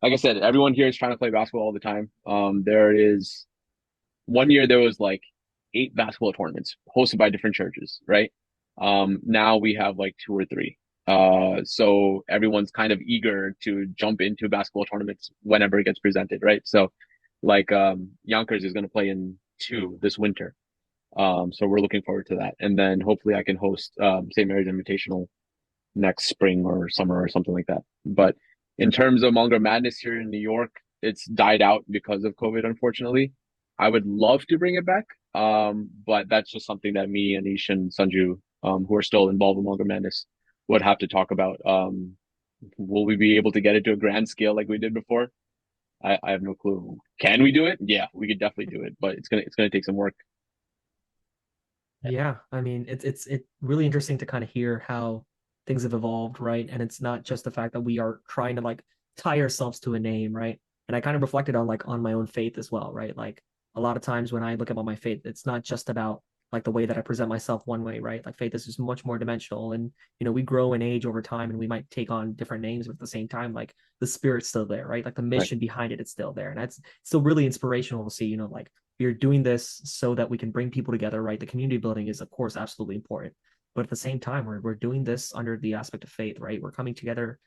like I said, everyone here is trying to play basketball all the time. There is one year there was like 8 basketball tournaments hosted by different churches, right? Now we have like 2 or 3. So everyone's kind of eager to jump into basketball tournaments whenever it gets presented, right? So like Yonkers is going to play in 2 this winter. So we're looking forward to that. And then hopefully I can host St. Mary's Invitational next spring or summer or something like that. But in terms of Malangara Madness here in New York, it's died out because of COVID, unfortunately. I would love to bring it back, but that's just something that me, Anish, and Sanju, who are still involved in Malangara Madness, would have to talk about. Will we be able to get it to a grand scale like we did before? I have no clue. Can we do it? Yeah, we could definitely do it, but it's gonna take some work. Yeah, I mean, it's really interesting to kind of hear how things have evolved, right? And it's not just the fact that we are trying to like tie ourselves to a name, right? And I kind of reflected on like on my own faith as well, right? Like a lot of times when I look about my faith, it's not just about like the way that I present myself one way, right? Like faith is just much more dimensional, and we grow in age over time, and we might take on different names, but at the same time, like the spirit's still there, right? Like the Right. mission behind it, it's still there, and that's still really inspirational to see, like we're doing this so that we can bring people together, right? The community building is, of course, absolutely important. But at the same time, we're doing this under the aspect of faith, right? We're coming together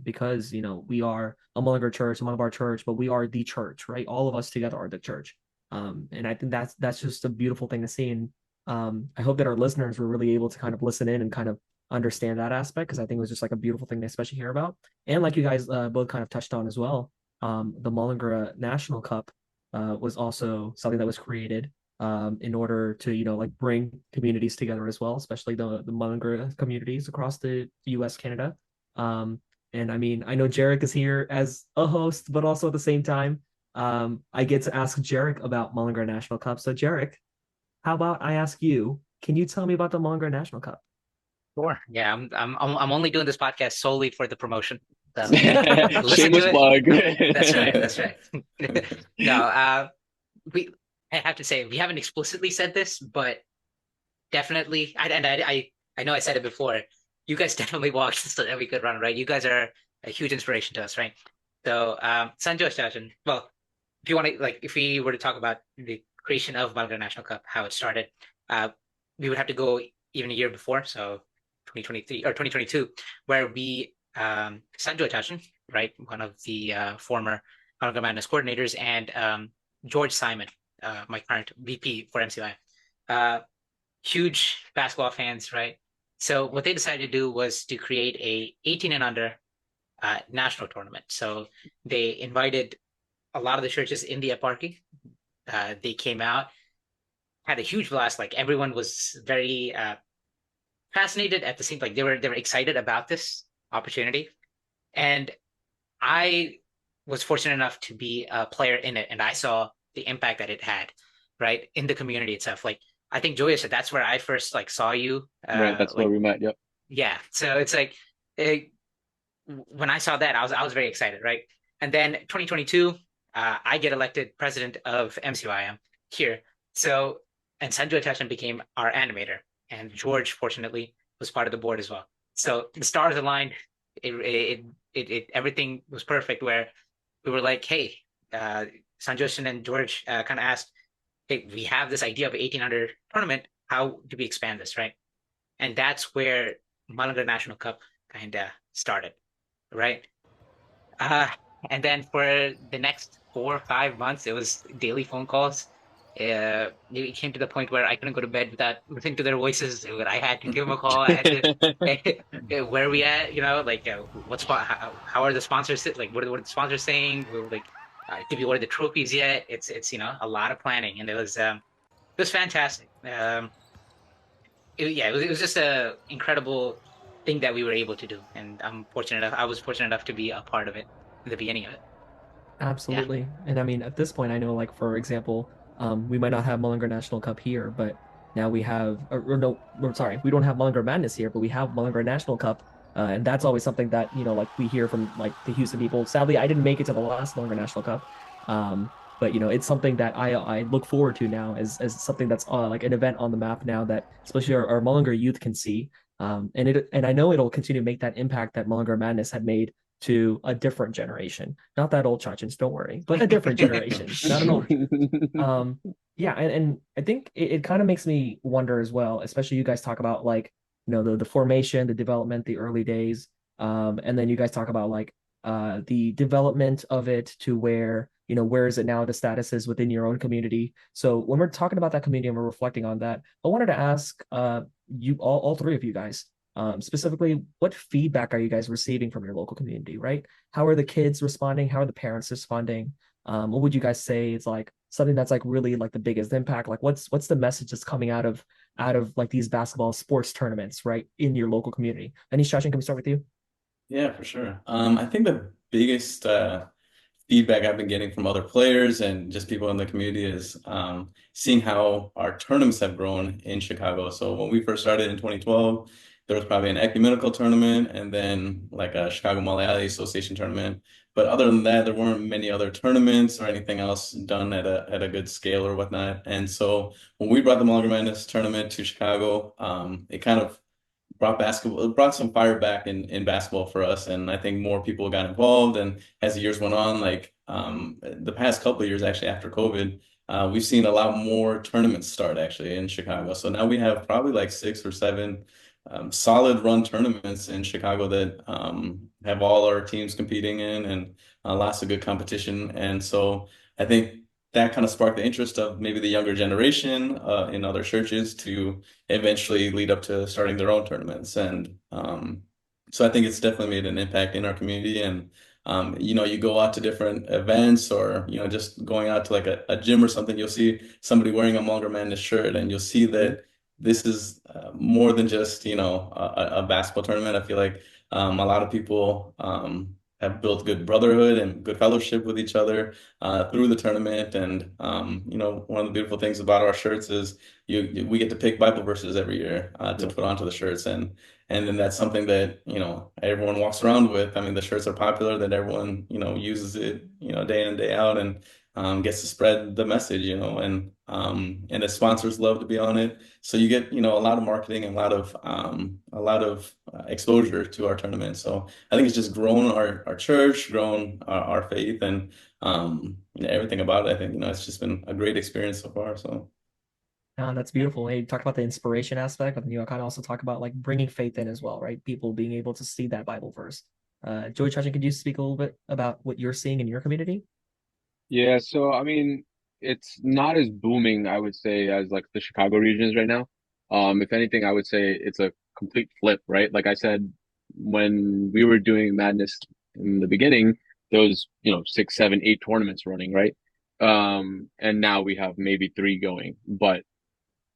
because, we are a Mullinger church, one of our church, but we are the church, right? All of us together are the church. And I think that's just a beautiful thing to see. And I hope that our listeners were really able to kind of listen in and kind of understand that aspect, because I think it was just like a beautiful thing to especially hear about. And like you guys both kind of touched on as well, the Mullinger National Cup was also something that was created in order to like bring communities together as well, especially the Mullinger communities across the U.S. Canada. Um, and I mean, I know Jarek is here as a host, but also at the same time, I get to ask Jarek about Mullinger National Cup. So Jarek, how about I ask you? Can you tell me about the Mullinger National Cup? Sure. Yeah, I'm only doing this podcast solely for the promotion. So listen Shameless to it. plug. That's right. That's right. No, we I have to say we haven't explicitly said this, but definitely, I know I said it before. You guys definitely walked so that we could run, right? You guys are a huge inspiration to us, right? So, Sanjay Sachin, well, if you want to, like, if we were to talk about the creation of Malankara National Cup, how it started, uh, we would have to go even a year before, so 2023 or 2022, where we, Sanjay Sachin, right, one of the former Malankara Madness coordinators, and George Simon, my current VP for MCI, huge basketball fans, right? So what they decided to do was to create a 18 and under national tournament. So they invited a lot of the churches in the eparchy. They came out, had a huge blast. Like everyone was very fascinated at the same. Like they were excited about this opportunity, and I was fortunate enough to be a player in it, and I saw the impact that it had, right, in the community itself. Like I think Julia said that's where I first like saw you. Right, that's where Like we met. Yep. yeah, so it's like it, when I saw that, I was very excited, right? And then 2022, I get elected president of MCYM here. So and Sanjay Tachan became our animator, and George fortunately was part of the board as well. So the stars aligned. It everything was perfect. Where we were like, hey, Sanjay and George kind of asked, hey, we have this idea of 1800 tournament. How do we expand this, right? And that's where Malankara National Cup kind of started, right? Uh, and then for the next 4 or 5 months, it was daily phone calls. It came to the point where I couldn't go to bed without listening to their voices. I had to give them a call. I had to, where are we at? Like how are the sponsors? Like what are the sponsors saying? Like, did we order the trophies yet? It's a lot of planning, and it was fantastic. It was just a incredible thing that we were able to do, and I was fortunate enough to be a part of it in the beginning of it. Yeah. Absolutely. And I mean, at this point, I know, like, for example, we might not have Mullinger National Cup here, but now we have, or no, we're sorry, we don't have Mullinger Madness here, but we have Mullinger National Cup. And that's always something that, like we hear from like the Houston people. Sadly, I didn't make it to the last Mullinger National Cup. But it's something that I look forward to now as something that's like an event on the map now that especially our Mullinger youth can see. And I know it'll continue to make that impact that Mullinger Madness had made to a different generation, not that old chachens, don't worry, but a different generation, not an old. Yeah, and I think it kind of makes me wonder as well, especially you guys talk about like, the formation, the development, the early days, and then you guys talk about like the development of it to where, where is it now, the status is within your own community. So when we're talking about that community and we're reflecting on that, I wanted to ask you all three of you guys, specifically, what feedback are you guys receiving from your local community, right? How are the kids responding? How are the parents responding? What would you guys say is like something that's like really like the biggest impact? Like what's the message that's coming out of like these basketball sports tournaments, right, in your local community? Anish, Shashin, can we start with you? Yeah, for sure. I think the biggest feedback I've been getting from other players and just people in the community is seeing how our tournaments have grown in Chicago. So when we first started in 2012, there was probably an ecumenical tournament and then like a Chicago Malayali Association tournament. But other than that, there weren't many other tournaments or anything else done at a good scale or whatnot. And so when we brought the Malankara Madness tournament to Chicago, it kind of it brought some fire back in basketball for us, and I think more people got involved. And as the years went on, like the past couple of years, actually after COVID, we've seen a lot more tournaments start actually in Chicago. So now we have probably like 6 or 7 solid run tournaments in Chicago that have all our teams competing in, and lots of good competition. And so I think that kind of sparked the interest of maybe the younger generation in other churches to eventually lead up to starting their own tournaments. And so I think it's definitely made an impact in our community. And you go out to different events or, just going out to like a gym or something, you'll see somebody wearing a Mulder Madness shirt, and you'll see that this is more than just, a basketball tournament. I feel like a lot of people have built good brotherhood and good fellowship with each other through the tournament. And one of the beautiful things about our shirts is we get to pick Bible verses every year to put onto the shirts, and then that's something that everyone walks around with. I mean, the shirts are popular, that everyone uses it day in and day out, and gets to spread the message, and the sponsors love to be on it. So you get a lot of marketing and a lot of exposure to our tournament. So I think it's just grown our church, grown our faith, and everything about it. I think it's just been a great experience so far. So. That's beautiful. Hey, you talk about the inspiration aspect, but kind of also talk about like bringing faith in as well, right? People being able to see that Bible verse. Joey Chachin, could you speak a little bit about what you're seeing in your community? Yeah, so I mean, it's not as booming, I would say, as like the Chicago region is right now. If anything, I would say it's a complete flip, right? Like I said, when we were doing Madness in the beginning, there was, 6, 7, 8 tournaments running, right? And now we have maybe 3 going. But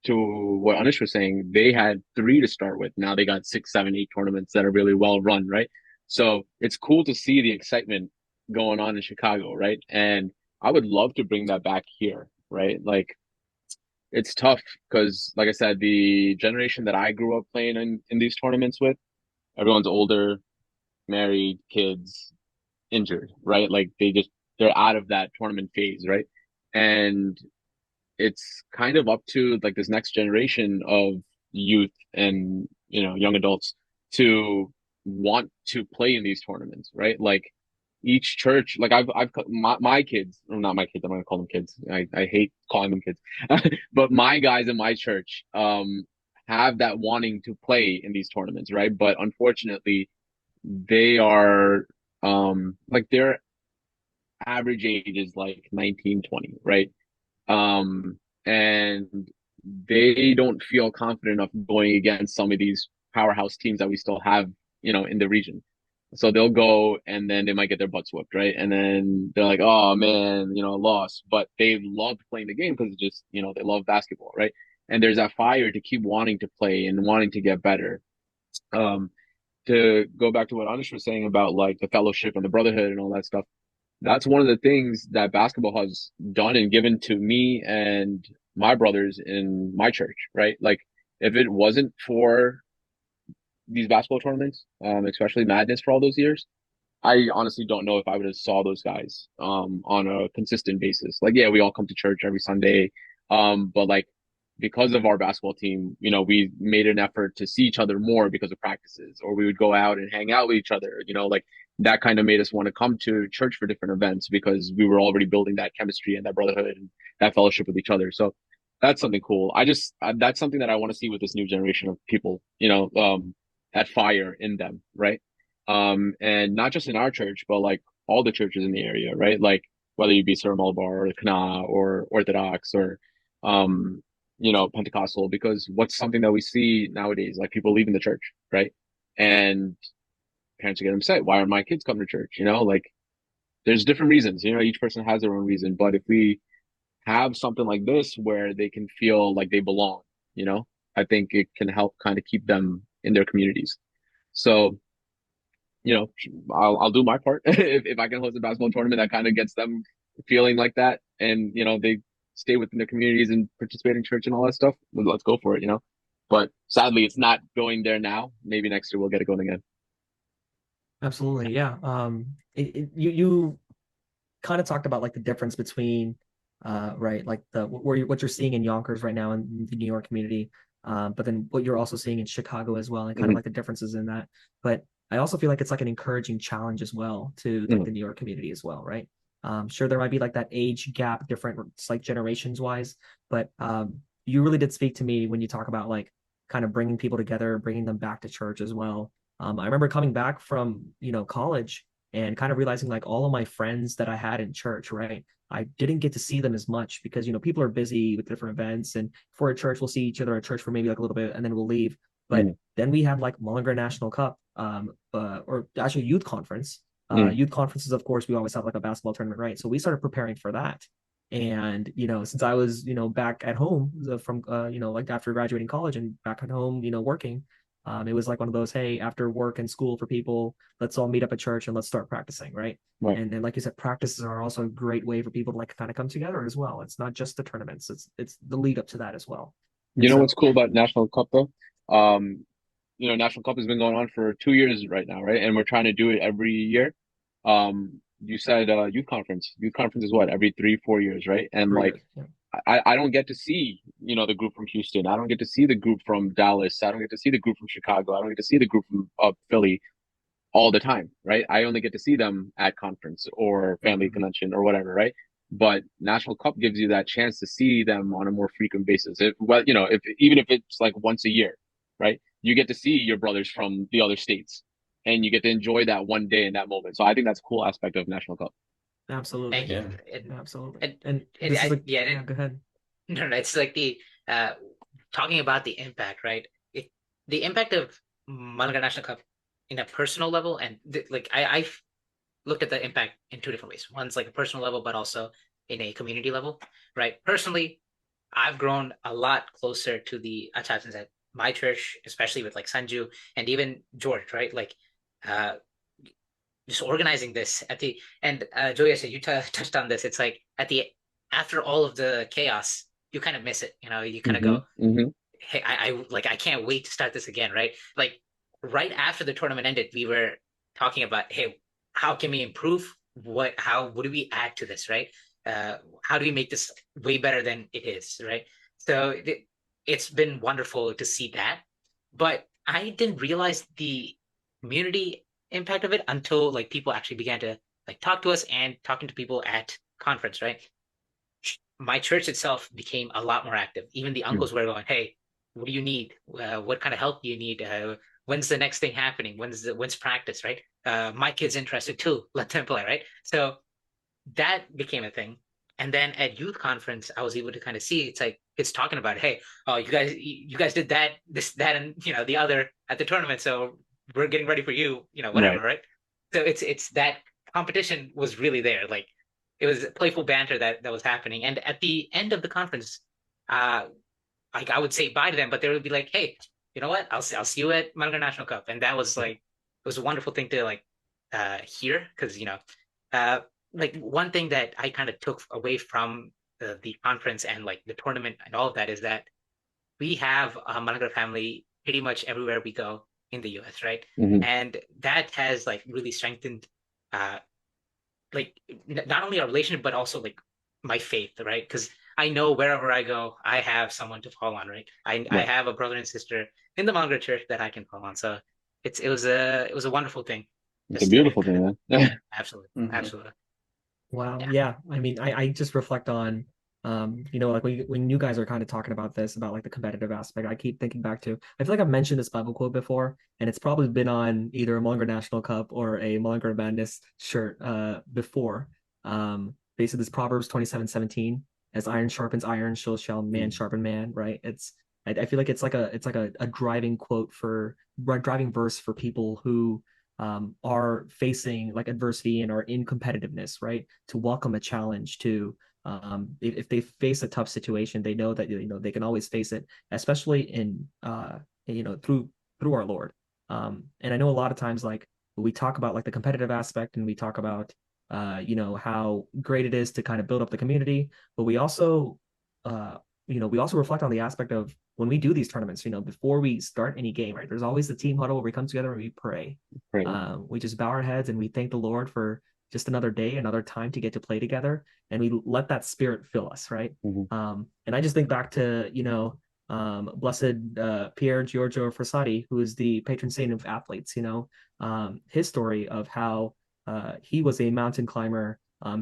to what Anish was saying, they had 3 to start with. Now they got 6, 7, 8 tournaments that are really well run, right? So it's cool to see the excitement going on in Chicago, right? And I would love to bring that back here, right? Like it's tough because, like I said, the generation that I grew up playing in these tournaments with, everyone's older, married, kids, injured, right? Like they're out of that tournament phase, right? And it's kind of up to like this next generation of youth and young adults to want to play in these tournaments, right? Like each church, like I've my kids, or not my kids, I'm gonna call them kids. I hate calling them kids, but my guys in my church have that wanting to play in these tournaments, right? But unfortunately, they are like their average age is like 19, 20, right? And they don't feel confident enough going against some of these powerhouse teams that we still have, in the region. So they'll go and then they might get their butts whooped, right? And then they're like, oh man, lost. But they loved playing the game because it's just, they love basketball, right? And there's that fire to keep wanting to play and wanting to get better. Um, to go back to what Anish was saying about like the fellowship and the brotherhood and all that stuff, that's one of the things that basketball has done and given to me and my brothers in my church, right? Like if it wasn't for these basketball tournaments, especially Madness for all those years, I honestly don't know if I would have saw those guys on a consistent basis. Like, yeah, we all come to church every Sunday. But like because of our basketball team, you know, we made an effort to see each other more because of practices, or we would go out and hang out with each other, you know, like that kind of made us want to come to church for different events because we were already building that chemistry and that brotherhood and that fellowship with each other. So that's something cool. That's something that I want to see with this new generation of people, you know, that fire in them, right? And not just in our church, but like all the churches in the area, right? Like whether you be Surah Malabar or Kana or Orthodox or, um, you know, Pentecostal, because what's something that we see nowadays, like people leaving the church, right? And parents are getting upset. Why aren't my kids coming to church? You know, like there's different reasons, you know, each person has their own reason. But if we have something like this where they can feel like they belong, you know, I think it can help kind of keep them in their communities. So, you know, I'll do my part. If I can host a basketball tournament that kind of gets them feeling like that, and you know they stay within their communities and participate in church and all that stuff, well, let's go for it, you know. But sadly, it's not going there now. Maybe next year we'll get it going again. Absolutely, yeah. You kind of talked about like the difference between right, like what you're seeing in Yonkers right now in the New York community, but then what you're also seeing in Chicago as well, and kind of Hmm. like the differences in that. But I also feel like it's like an encouraging challenge as well to like Hmm. the New York community as well, right? Sure, there might be like that age gap different, it's like generations wise, but you really did speak to me when you talk about like kind of bringing people together, bringing them back to church as well. I remember coming back from college and kind of realizing like all of my friends that I had in church, right? I didn't get to see them as much because people are busy with different events, and for a church we'll see each other at church for maybe like a little bit and then we'll leave. But Hmm. then we had like Mullinger National Cup, or actually youth conference. Hmm. Youth conferences, of course, we always have like a basketball tournament, right? So we started preparing for that. And since I was back at home from like after graduating college and back at home working, it was like one of those, hey, after work and school for people, let's all meet up at church and let's start practicing, right? Right. And like you said, practices are also a great way for people to like kind of come together as well. It's not just the tournaments; it's the lead up to that as well. You And know what's so, cool about National Cup though? You know, National Cup has been going on for 2 years right now, right? And we're trying to do it every year. You said youth conference. Youth conference is what, every 3, 4 years, right? And for like years, yeah. I don't get to see, you know, the group from Houston. I don't get to see the group from Dallas. I don't get to see the group from Chicago. I don't get to see the group from Philly all the time, right? I only get to see them at conference or family Mm-hmm. convention or whatever, right? But National Cup gives you that chance to see them on a more frequent basis. If, well, you know, if even if it's like once a year, right? You get to see your brothers from the other states and you get to enjoy that one day in that moment. So I think that's a cool aspect of National Cup. Thank Absolutely, you. Yeah. absolutely. And, And this is yeah, yeah. Go ahead. no, no, it's like the talking about the impact, right? The impact of Malankara National Cup in a personal level, and like I've looked at the impact in two different ways. One's like a personal level, but also in a community level, right? Personally, I've grown a lot closer to the attachments at my church, especially with like Sanju and even George, right? Like, uh, just organizing this at the and Julia said you touched on this. It's like at the after all of the chaos, you kind of miss it. You kind of Hmm. go, Hmm. hey, I can't wait to start this again, right? Like right after the tournament ended, we were talking about, hey, how can we improve? What do we add to this, right? How do we make this way better than it is, right? So it's been wonderful to see that, but I didn't realize the community impact of it until like people actually began to like talk to us and talking to people at conference, right? My church itself became a lot more active. Even the uncles were going, "Hey, what do you need? What kind of help do you need? When's the next thing happening? When's practice? Right? My kid's interested too. Let them play. Right? So that became a thing. And then at youth conference, I was able to kind of see it's like it's talking about, hey, oh, you guys did that, this, that, and the other at the tournament. So we're getting ready for you, whatever, Right. right? So it's that competition was really there. Like it was playful banter that was happening. And at the end of the conference, uh, like I would say bye to them, but they would be like, hey, you know what? I'll see you at Malaga National Cup. And that was like it was a wonderful thing to like hear because uh like one thing that I kind of took away from the conference and like the tournament and all of that is that we have a Malaga family pretty much everywhere we go in the US, right? Hmm. And that has like really strengthened uh like not only our relationship but also like my faith, right? Because I know wherever I go, I have someone to call on, right? I Right. have a brother and sister in the Malankara church that I can call on. So it was a wonderful thing It's a just to beautiful kind of, thing, man. absolutely, Mhm. absolutely. Wow. Yeah. Yeah. I mean, I just reflect on, like when you guys are kind of talking about this, about like the competitive aspect, I keep thinking back to, I feel like I've mentioned this Bible quote before, and it's probably been on either a Mullinger National Cup or a Mullinger Madness shirt, before. Basically this Proverbs 27:17, as iron sharpens iron, so shall man Mm. sharpen man, right? I feel like it's like a driving quote for, driving verse for people who are facing like adversity and are in competitiveness, right? To welcome a challenge, to if they face a tough situation, they know that they can always face it, especially in through our Lord. And I know a lot of times, like we talk about like the competitive aspect, and we talk about how great it is to kind of build up the community, but uh we also reflect on the aspect of when we do these tournaments, before we start any game, right? There's always the team huddle where we come together and we pray. Right. We just bow our heads and we thank the Lord for just another day, another time to get to play together, and we let that spirit fill us, right? Hmm. And I just think back to Blessed Pier Giorgio Frassati, who is the patron saint of athletes. His story of how he was a mountain climber.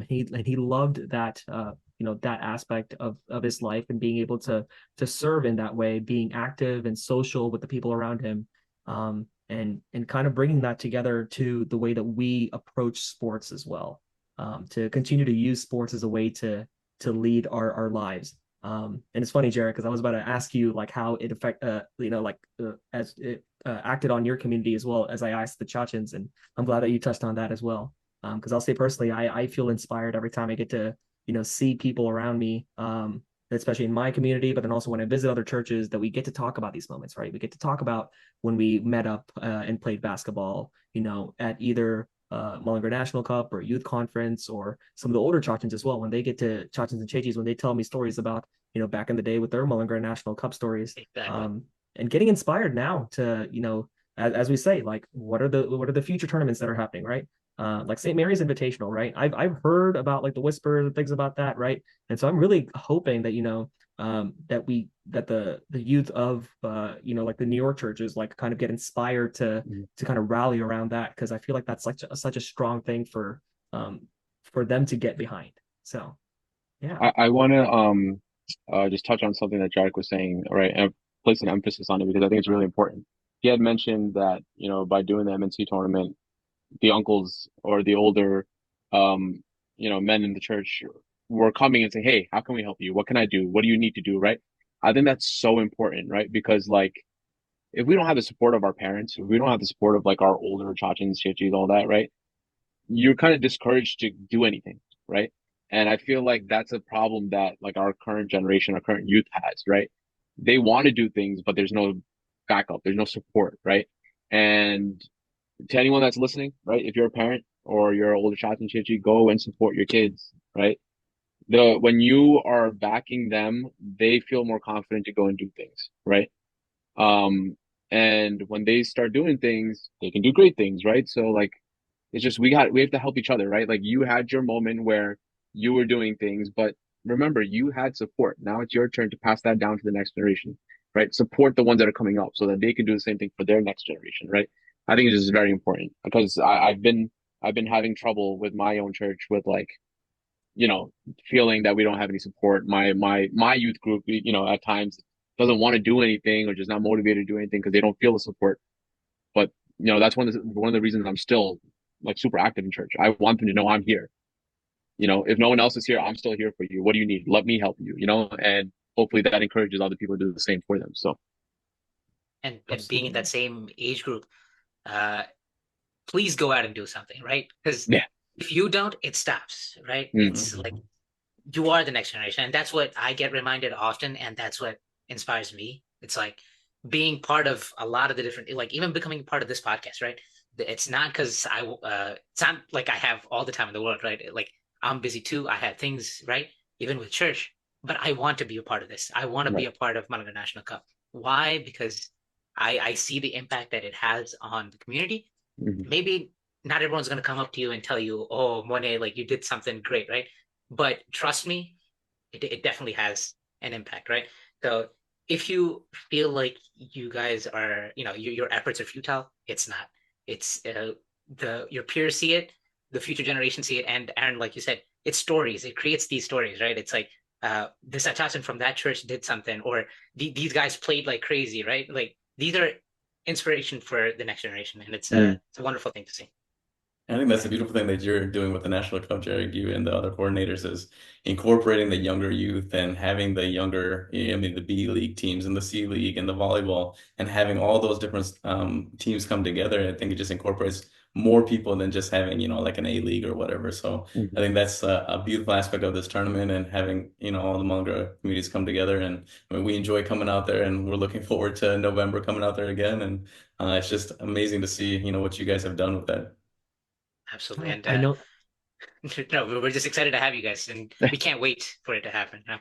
He loved that that aspect of his life, and being able to serve in that way, being active and social with the people around him, and kind of bringing that together to the way that we approach sports as well, to continue to use sports as a way to lead our lives. And it's funny, Jared, because I was about to ask you like how it as it acted on your community as well, as I asked the Chachens, and I'm glad that you touched on that as well. Because I'll say personally, I feel inspired every time I get to see people around me, especially in my community, but then also when I visit other churches, that we get to talk about these moments, right? We get to talk about when we met up and played basketball, at either Mullinger National Cup or youth conference, or some of the older Chachens as well, when they get to Chachens and Chachis, when they tell me stories about, back in the day with their Mullinger National Cup stories, Exactly. um, and getting inspired now to, as we say, like, what are the future tournaments that are happening, right? Like St. Mary's Invitational, right? I've heard about like the whispers and things about that, right? And so I'm really hoping that the youth of like the New York churches like kind of get inspired to kind of rally around that, because I feel like that's such a strong thing for them to get behind. So yeah. I want to just touch on something that Jarek was saying, right, and place an emphasis on it because I think it's really important. He had mentioned that, by doing the MNC tournament, the uncles or the older, um, men in the church were coming and saying, "Hey, how can we help you? What can I do? What do you need to do?" Right? I think that's so important, right? Because like, if we don't have the support of our parents, if we don't have the support of like our older chachins, chichis, all that, right? You're kind of discouraged to do anything, right? And I feel like that's a problem that like our current generation, our current youth has, right? They want to do things, but there's no backup, there's no support, right? And to anyone that's listening, right? If you're a parent or you're an older child and chichi, go and support your kids, right? When you are backing them, they feel more confident to go and do things, right? Um, and when they start doing things, they can do great things, right? So like, it's just we have to help each other, right? Like you had your moment where you were doing things, but remember you had support. Now it's your turn to pass that down to the next generation, right? Support the ones that are coming up so that they can do the same thing for their next generation, right? I think it's just very important because I've been having trouble with my own church with like, feeling that we don't have any support. My youth group, at times doesn't want to do anything or just not motivated to do anything because they don't feel the support. But that's one of the reasons I'm still like super active in church. I want them to know I'm here. If no one else is here, I'm still here for you. What do you need? Let me help you, and hopefully that encourages other people to do the same for them. So And being in Absolutely. that same age group, uh, please go out and do something, right? Because yeah. if you don't, it stops, right? Mm. It's like Mhm. you are the next generation. And that's what I get reminded often. And that's what inspires me. It's like being part of a lot of the different, like even becoming part of this podcast, right? It's not because it's not like I have all the time in the world, right? Like I'm busy too. I have things, right? Even with church, but I want to be a part of this. I want to be Right. a part of Malaga National Cup. Why? Because I see the impact that it has on the community. Hmm. Maybe not everyone's going to come up to you and tell you, oh, Monet, like you did something great, right? But trust me, it definitely has an impact, right? So if you feel like you guys are, your efforts are futile, it's not. It's the your peers see it, the future generations see it, and Aaron, like you said, it's stories. It creates these stories, right? It's like this attachment from that church did something, or these guys played like crazy, right? Like these are inspiration for the next generation, and Mm. it's a wonderful thing to see. I think that's the beautiful thing that you're doing with the National Cup, Jared, you and the other coordinators is incorporating the younger youth and having the younger, I mean, the B League teams and the C League and the volleyball and having all those different teams come together. I think it just incorporates more people than just having, like an A League or whatever. So I Mhm. think that's a beautiful aspect of this tournament and having, all the Mullingar communities come together. And I mean, we enjoy coming out there and we're looking forward to November coming out there again. And it's just amazing to see, what you guys have done with that. Absolutely, and I know. no, we're just excited to have you guys, and we can't wait for it to happen. No,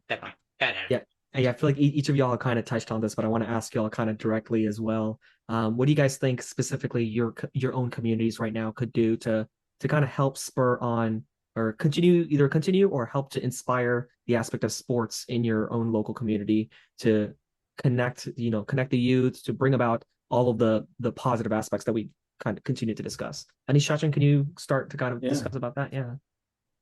definitely. Go ahead, Aaron. Yeah, yeah. I feel like each of y'all kind of touched on this, but I want to ask y'all kind of directly as well. What do you guys think specifically your own communities right now could do to kind of help spur on or continue or help to inspire the aspect of sports in your own local community to connect the youth to bring about all of the positive aspects that we kind of continue to discuss. Anish Shachan, can you start to kind of Yeah. discuss about that? Yeah.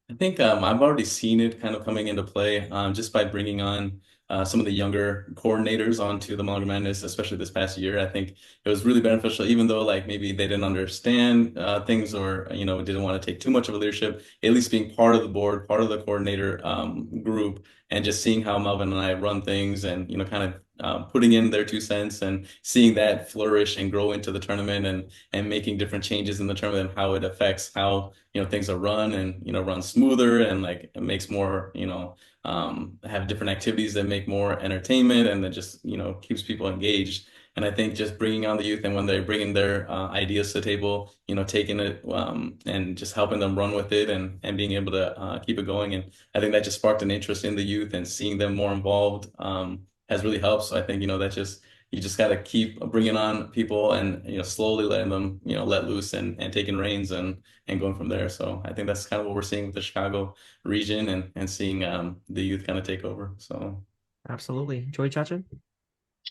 I think I've already seen it kind of coming into play just by bringing on some of the younger coordinators onto the Malankara Madness, especially this past year. I think it was really beneficial, even though like maybe they didn't understand things or didn't want to take too much of a leadership. At least being part of the board, part of the coordinator group, and just seeing how Melvin and I run things, and kind of putting in their 2 cents and seeing that flourish and grow into the tournament and making different changes in the tournament and how it affects how things are run and run smoother and like it makes more have different activities that make more entertainment and that just keeps people engaged. And I think just bringing on the youth and when they're bringing their ideas to the table, taking it and just helping them run with it and being able to keep it going. And I think that just sparked an interest in the youth and seeing them more involved has really helped. So I think that just you just got to keep bringing on people and slowly letting them let loose and taking reins and going from there. So I think that's kind of what we're seeing with the Chicago region and seeing the youth kind of take over. So Absolutely. Joy Chacha?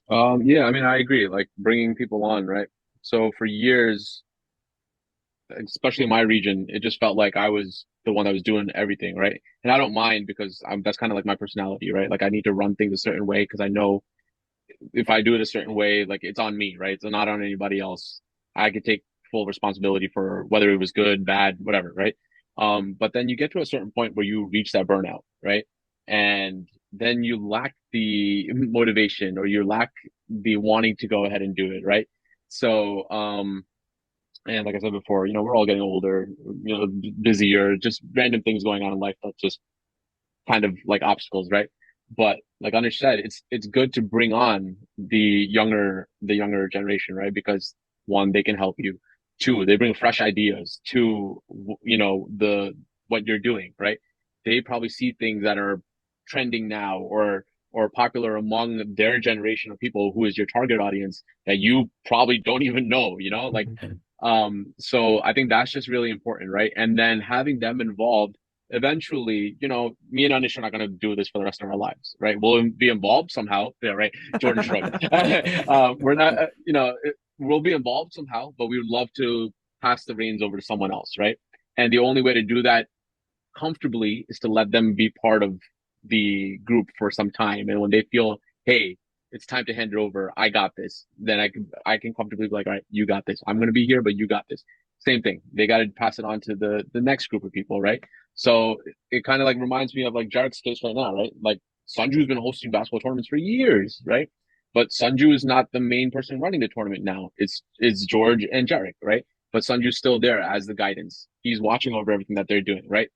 Yeah, I mean, I agree. Like bringing people on, right? So for years, especially in my region, it just felt like I was the one that was doing everything, right? And I don't mind because that's kind of like my personality, right? Like I need to run things a certain way because I know if I do it a certain way, like it's on me, right? It's not on anybody else. I could take full responsibility for whether it was good, bad, whatever, right? But then you get to a certain point where you reach that burnout, right? And then you lack the motivation or you lack the wanting to go ahead and do it, right? So, and like I said before, we're all getting older, busier, just random things going on in life that just kind of like obstacles, right? But like Anish said, it's good to bring on the younger generation, right? Because one, they can help you. Two, they bring fresh ideas to the what you're doing, right? They probably see things that are trending now or popular among their generation of people who is your target audience that you probably don't even know, like so I think that's just really important, right? And then having them involved eventually, me and Anish are not going to do this for the rest of our lives, right? We'll be involved somehow. Yeah, right. Jordan shrugged. We're not, we'll be involved somehow, but we would love to pass the reins over to someone else, right? And the only way to do that comfortably is to let them be part of the group for some time. And when they feel, hey, it's time to hand it over, I got this, then I can comfortably be like, all right, you got this. I'm gonna be here, but you got this. Same thing. They got to pass it on to the next group of people, right? So it kind of like reminds me of like Jarek's case right now, right? Like Sanju's been hosting basketball tournaments for years, right? But Sanju is not the main person running the tournament now. It's George and Jarek, right? But Sanju's still there as the guidance. He's watching over everything that they're doing, right?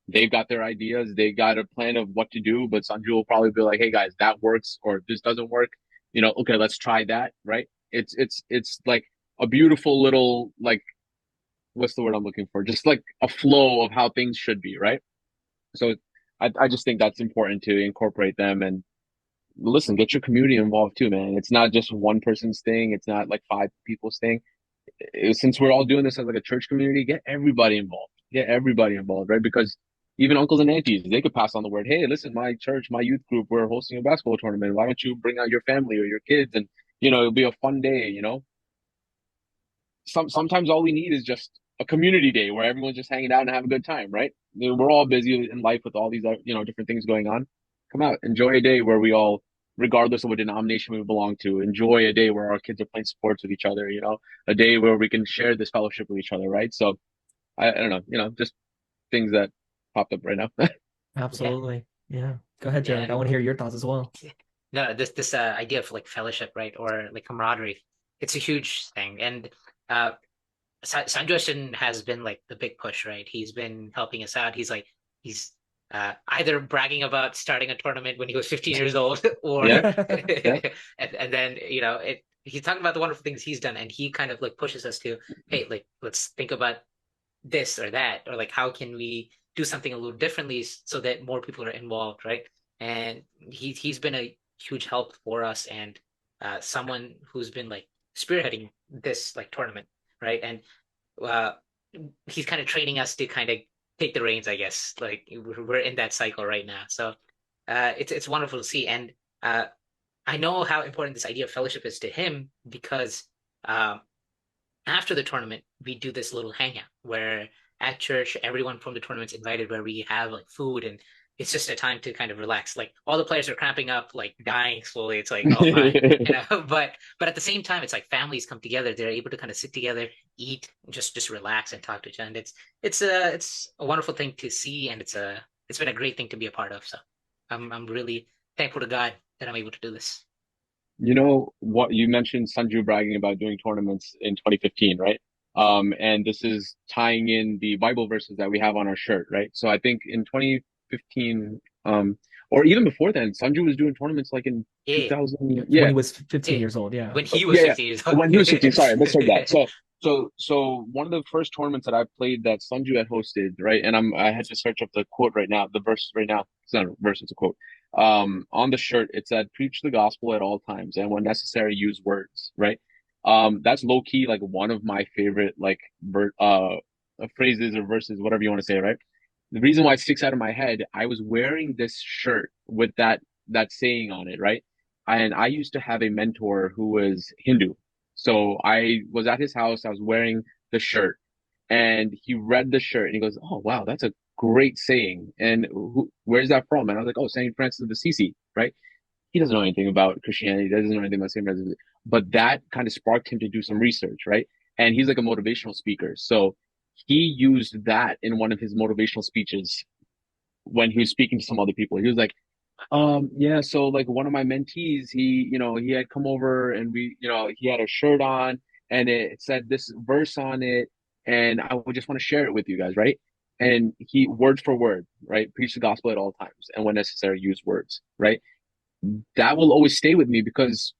They've got their ideas, they got a plan of what to do, but Sanju will probably be like, hey guys, that works or this doesn't work. Okay, let's try that, right? It's like a beautiful little like what's the word I'm looking for? Just like a flow of how things should be, right? So I just think that's important to incorporate them and listen, get your community involved too, man. It's not just one person's thing, it's not like five people's thing. Since we're all doing this as like a church community, get everybody involved. Get everybody involved, right? Because even uncles and aunties, they could pass on the word. Hey, listen, my church, my youth group, we're hosting a basketball tournament. Why don't you bring out your family or your kids? And, it'll be a fun day, sometimes all we need is just a community day where everyone's just hanging out and having a good time, right? We're all busy in life with all these, different things going on. Come out, enjoy a day where we all, regardless of what denomination we belong to, enjoy a day where our kids are playing sports with each other, a day where we can share this fellowship with each other, right? So I don't know, just things that popped up right now. Absolutely. Yeah. Go ahead, Yeah. Jared. I want to hear your thoughts as well. No, this idea of like fellowship, right, or like camaraderie, it's a huge thing. And Sanjoshan has been like the big push, right? He's been helping us out. He's either bragging about starting a tournament when he was 15 years old, or Yeah, yeah. and then he's talking about the wonderful things he's done, and he kind of like pushes us to, hey, like let's think about this or that, or like how can we do something a little differently so that more people are involved, right? And he's been a huge help for us, and someone who's been like spearheading this like tournament, right? And uh, he's kind of training us to kind of take the reins, I guess. Like we're in that cycle right now, so it's wonderful to see. And I know how important this idea of fellowship is to him, because after the tournament, we do this little hangout where at church, everyone from the tournament's invited, where we have like food, and it's just a time to kind of relax. Like all the players are cramping up, like dying slowly. It's like, oh my, but at the same time, it's like families come together. They're able to kind of sit together, eat, just relax and talk to each other. And it's a wonderful thing to see, and it's been a great thing to be a part of. So I'm really thankful to God that I'm able to do this. You know what you mentioned Sanju bragging about doing tournaments in 2015, right? And this is tying in the Bible verses that we have on our shirt, right? So I think in 2015, or even before then, Sanju was doing tournaments like in Yeah, 2000. When Yeah, he was 15 yeah. years old. Yeah. When he was yeah, yeah. 15 years old. When he was 15, sorry, I misheard that. So one of the first tournaments that I played that Sanju had hosted, right? And I had to search up the quote right now, the verse right now. It's not a verse, it's a quote. On the shirt, it said, "Preach the gospel at all times, and when necessary, use words." Right? That's low key like one of my favorite like phrases or verses, whatever you want to say, right? The reason why it sticks out of my head, I was wearing this shirt with that saying on it, right? And I used to have a mentor who was Hindu. So I was at his house, I was wearing the shirt, and he read the shirt and he goes, "Oh, wow, that's a great saying. And where's that from?" And I was like, "Oh, St. Francis of Assisi," right? He doesn't know anything about Christianity, doesn't know anything about St. Francis, but that kind of sparked him to do some research, right? And he's like a motivational speaker. So he used that in one of his motivational speeches when he was speaking to some other people. He was like, yeah, so like one of my mentees, he had come over and he had a shirt on and it said this verse on it, and I would just want to share it with you guys, right? And he, word for word, right? Preach the gospel at all times, and when necessary, use words, right? That will always stay with me because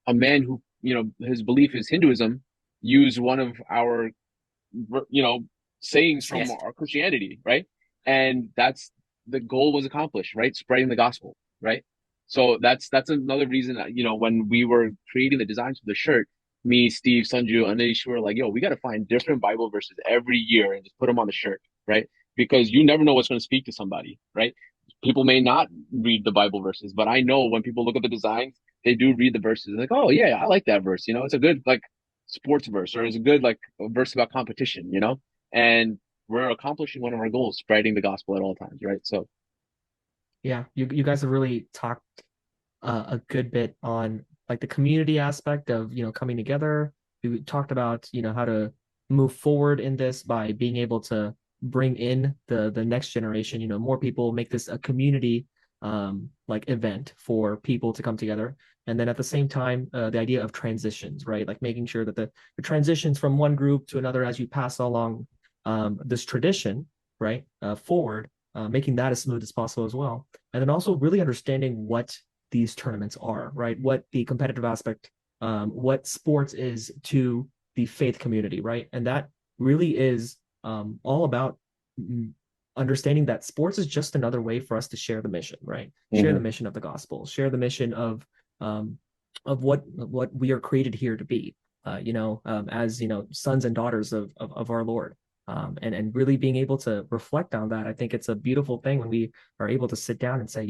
a man who, his belief is Hinduism, used one of our, you know, sayings from Yes. our Christianity, right? And that's the goal was accomplished, right? Spreading the gospel, right? So that's another reason that, when we were creating the designs for the shirt, me, Steve, Sanju, Anish, were like, yo, we got to find different Bible verses every year and just put them on the shirt, right? Because you never know what's going to speak to somebody, right? People may not read the Bible verses, but I know when people look at the designs, they do read the verses. They're like, oh yeah, I like that verse. It's a good like sports verse, or it's a good like a verse about competition, and we're accomplishing one of our goals, spreading the gospel at all times, right? So Yeah, you guys have really talked a good bit on like the community aspect of coming together. We talked about how to move forward in this by being able to bring in the next generation, more people, make this a community like event for people to come together. And then at the same time, the idea of transitions, right? Like making sure that the transitions from one group to another as you pass along this tradition, right, forward, making that as smooth as possible as well. And then also really understanding what these tournaments are, right? What the competitive aspect, what sports is to the faith community, right? And that really is all about understanding that sports is just another way for us to share the mission, right? Share the mission of the gospel, share the mission of what we are created here to be, as sons and daughters of our Lord. and really being able to reflect on that. I think it's a beautiful thing when we are able to sit down and say,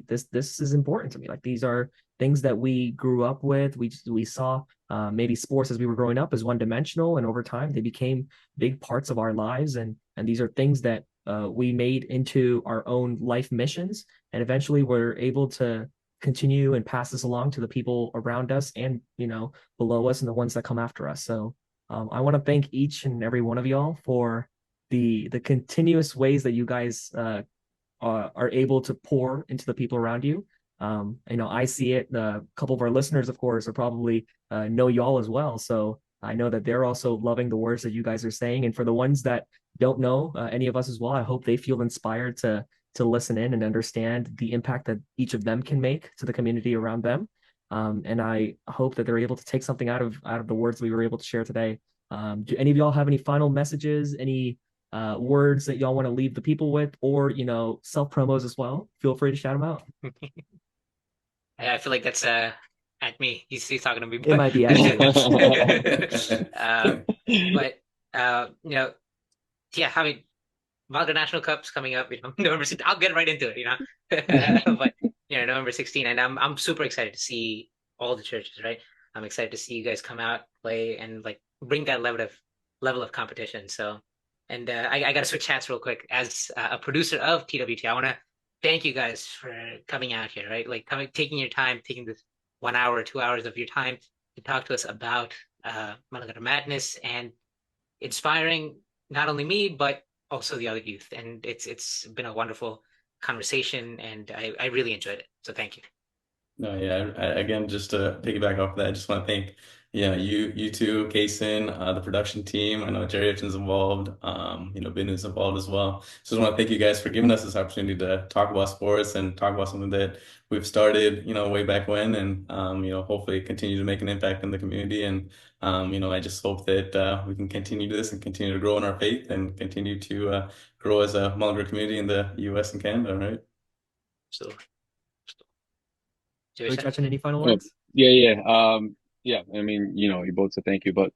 this is important to me. Like, these are things that we grew up with. We saw maybe sports as we were growing up as one dimensional, and over time they became big parts of our lives. And these are things that we made into our own life missions, and eventually we're able to continue and pass this along to the people around us and below us and the ones that come after us. So I want to thank each and every one of y'all for the continuous ways that you guys are able to pour into the people around you. I see it. A couple of our listeners, of course, are probably know y'all as well. So I know that they're also loving the words that you guys are saying. And for the ones that don't know any of us as well, I hope they feel inspired to listen in and understand the impact that each of them can make to the community around them. And I hope that they're able to take something out of the words we were able to share today. Do any of y'all have any final messages, any words that y'all want to leave the people with, or self promos as well? Feel free to shout them out. I feel like that's at me. He's talking to me. It might be at you. But yeah, I mean, Malta National Cup's coming up. November 16th. I'll get right into it. But November 16th, and I'm super excited to see all the churches. Right, I'm excited to see you guys come out, play, and like bring that level of competition. So, and I got to switch hats real quick. As a producer of TWT, I want to thank you guys for coming out here. Right, like taking your time, taking this 1 hour, 2 hours of your time to talk to us about Malankara Madness and inspiring not only me but also the other youth. And it's been a wonderful conversation, and I really enjoyed it. So thank you. No, yeah. Again, just to piggyback off of that, I just want to thank, you two, Kason, the production team. I know Jerry Upton's involved, Ben is involved as well. So I just want to thank you guys for giving us this opportunity to talk about sports and talk about something that we've started, way back when, and hopefully continue to make an impact in the community. And I just hope that we can continue this and continue to grow in our faith and continue to grow as a Malankara community in the U.S. and Canada, right? So. Are we touching any final Oh, words? yeah. I mean, you both said thank you, but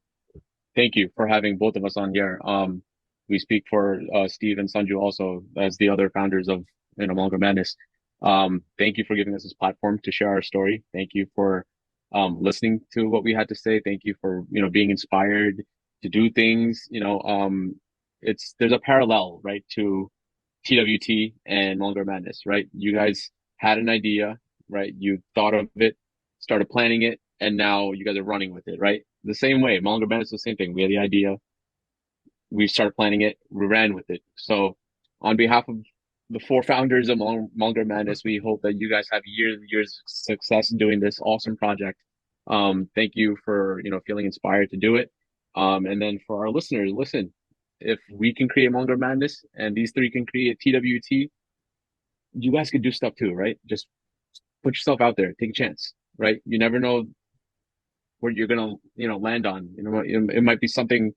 thank you for having both of us on here. We speak for Steve and Sanju also as the other founders of Malankara Madness. Thank you for giving us this platform to share our story. Thank you for listening to what we had to say. Thank you for being inspired to do things. There's a parallel, right, to TWT and Malankara Madness, right? You guys had an idea, right? You thought of it, started planning it, and now you guys are running with it, right? The same way, Malankara Madness is the same thing. We had the idea, we started planning it, we ran with it. So, on behalf of the four founders of Malankara Madness, we hope that you guys have years and years of success in doing this awesome project. Thank you for feeling inspired to do it. And then for our listeners, listen, if we can create Malankara Madness and these three can create TWT, you guys could do stuff too, right? Just put yourself out there, take a chance, right? You never know what you're gonna, land on. It might be something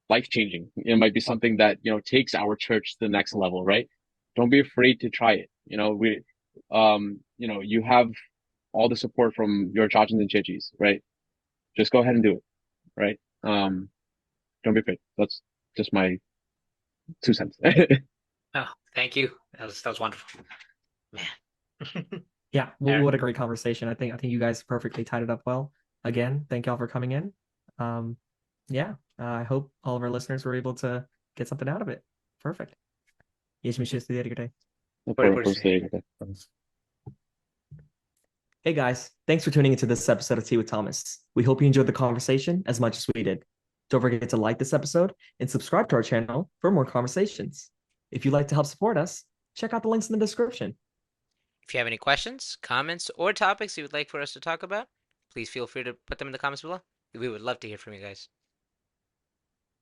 life-changing. It might be something that, takes our church to the next level, right? Don't be afraid to try it. You have all the support from your chachas and chichis, right? Just go ahead and do it, right? Don't be afraid. That's just my 2 cents. Oh, thank you. That was wonderful, man. Yeah, what a great conversation. I think you guys perfectly tied it up well. Again, thank y'all for coming in. I hope all of our listeners were able to get something out of it. Perfect. Hey guys, thanks for tuning into this episode of Tea with Thomas. We hope you enjoyed the conversation as much as we did. Don't forget to like this episode and subscribe to our channel for more conversations. If you'd like to help support us, check out the links in the description. If you have any questions, comments, or topics you would like for us to talk about, please feel free to put them in the comments below. We would love to hear from you guys.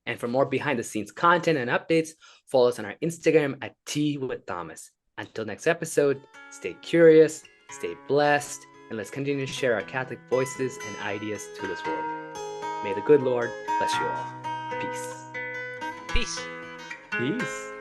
And for more behind-the-scenes content and updates, follow us on our Instagram at Tea with Thomas. Until next episode, stay curious, stay blessed, and let's continue to share our Catholic voices and ideas to this world. May the good Lord bless you all. Peace. Peace. Peace.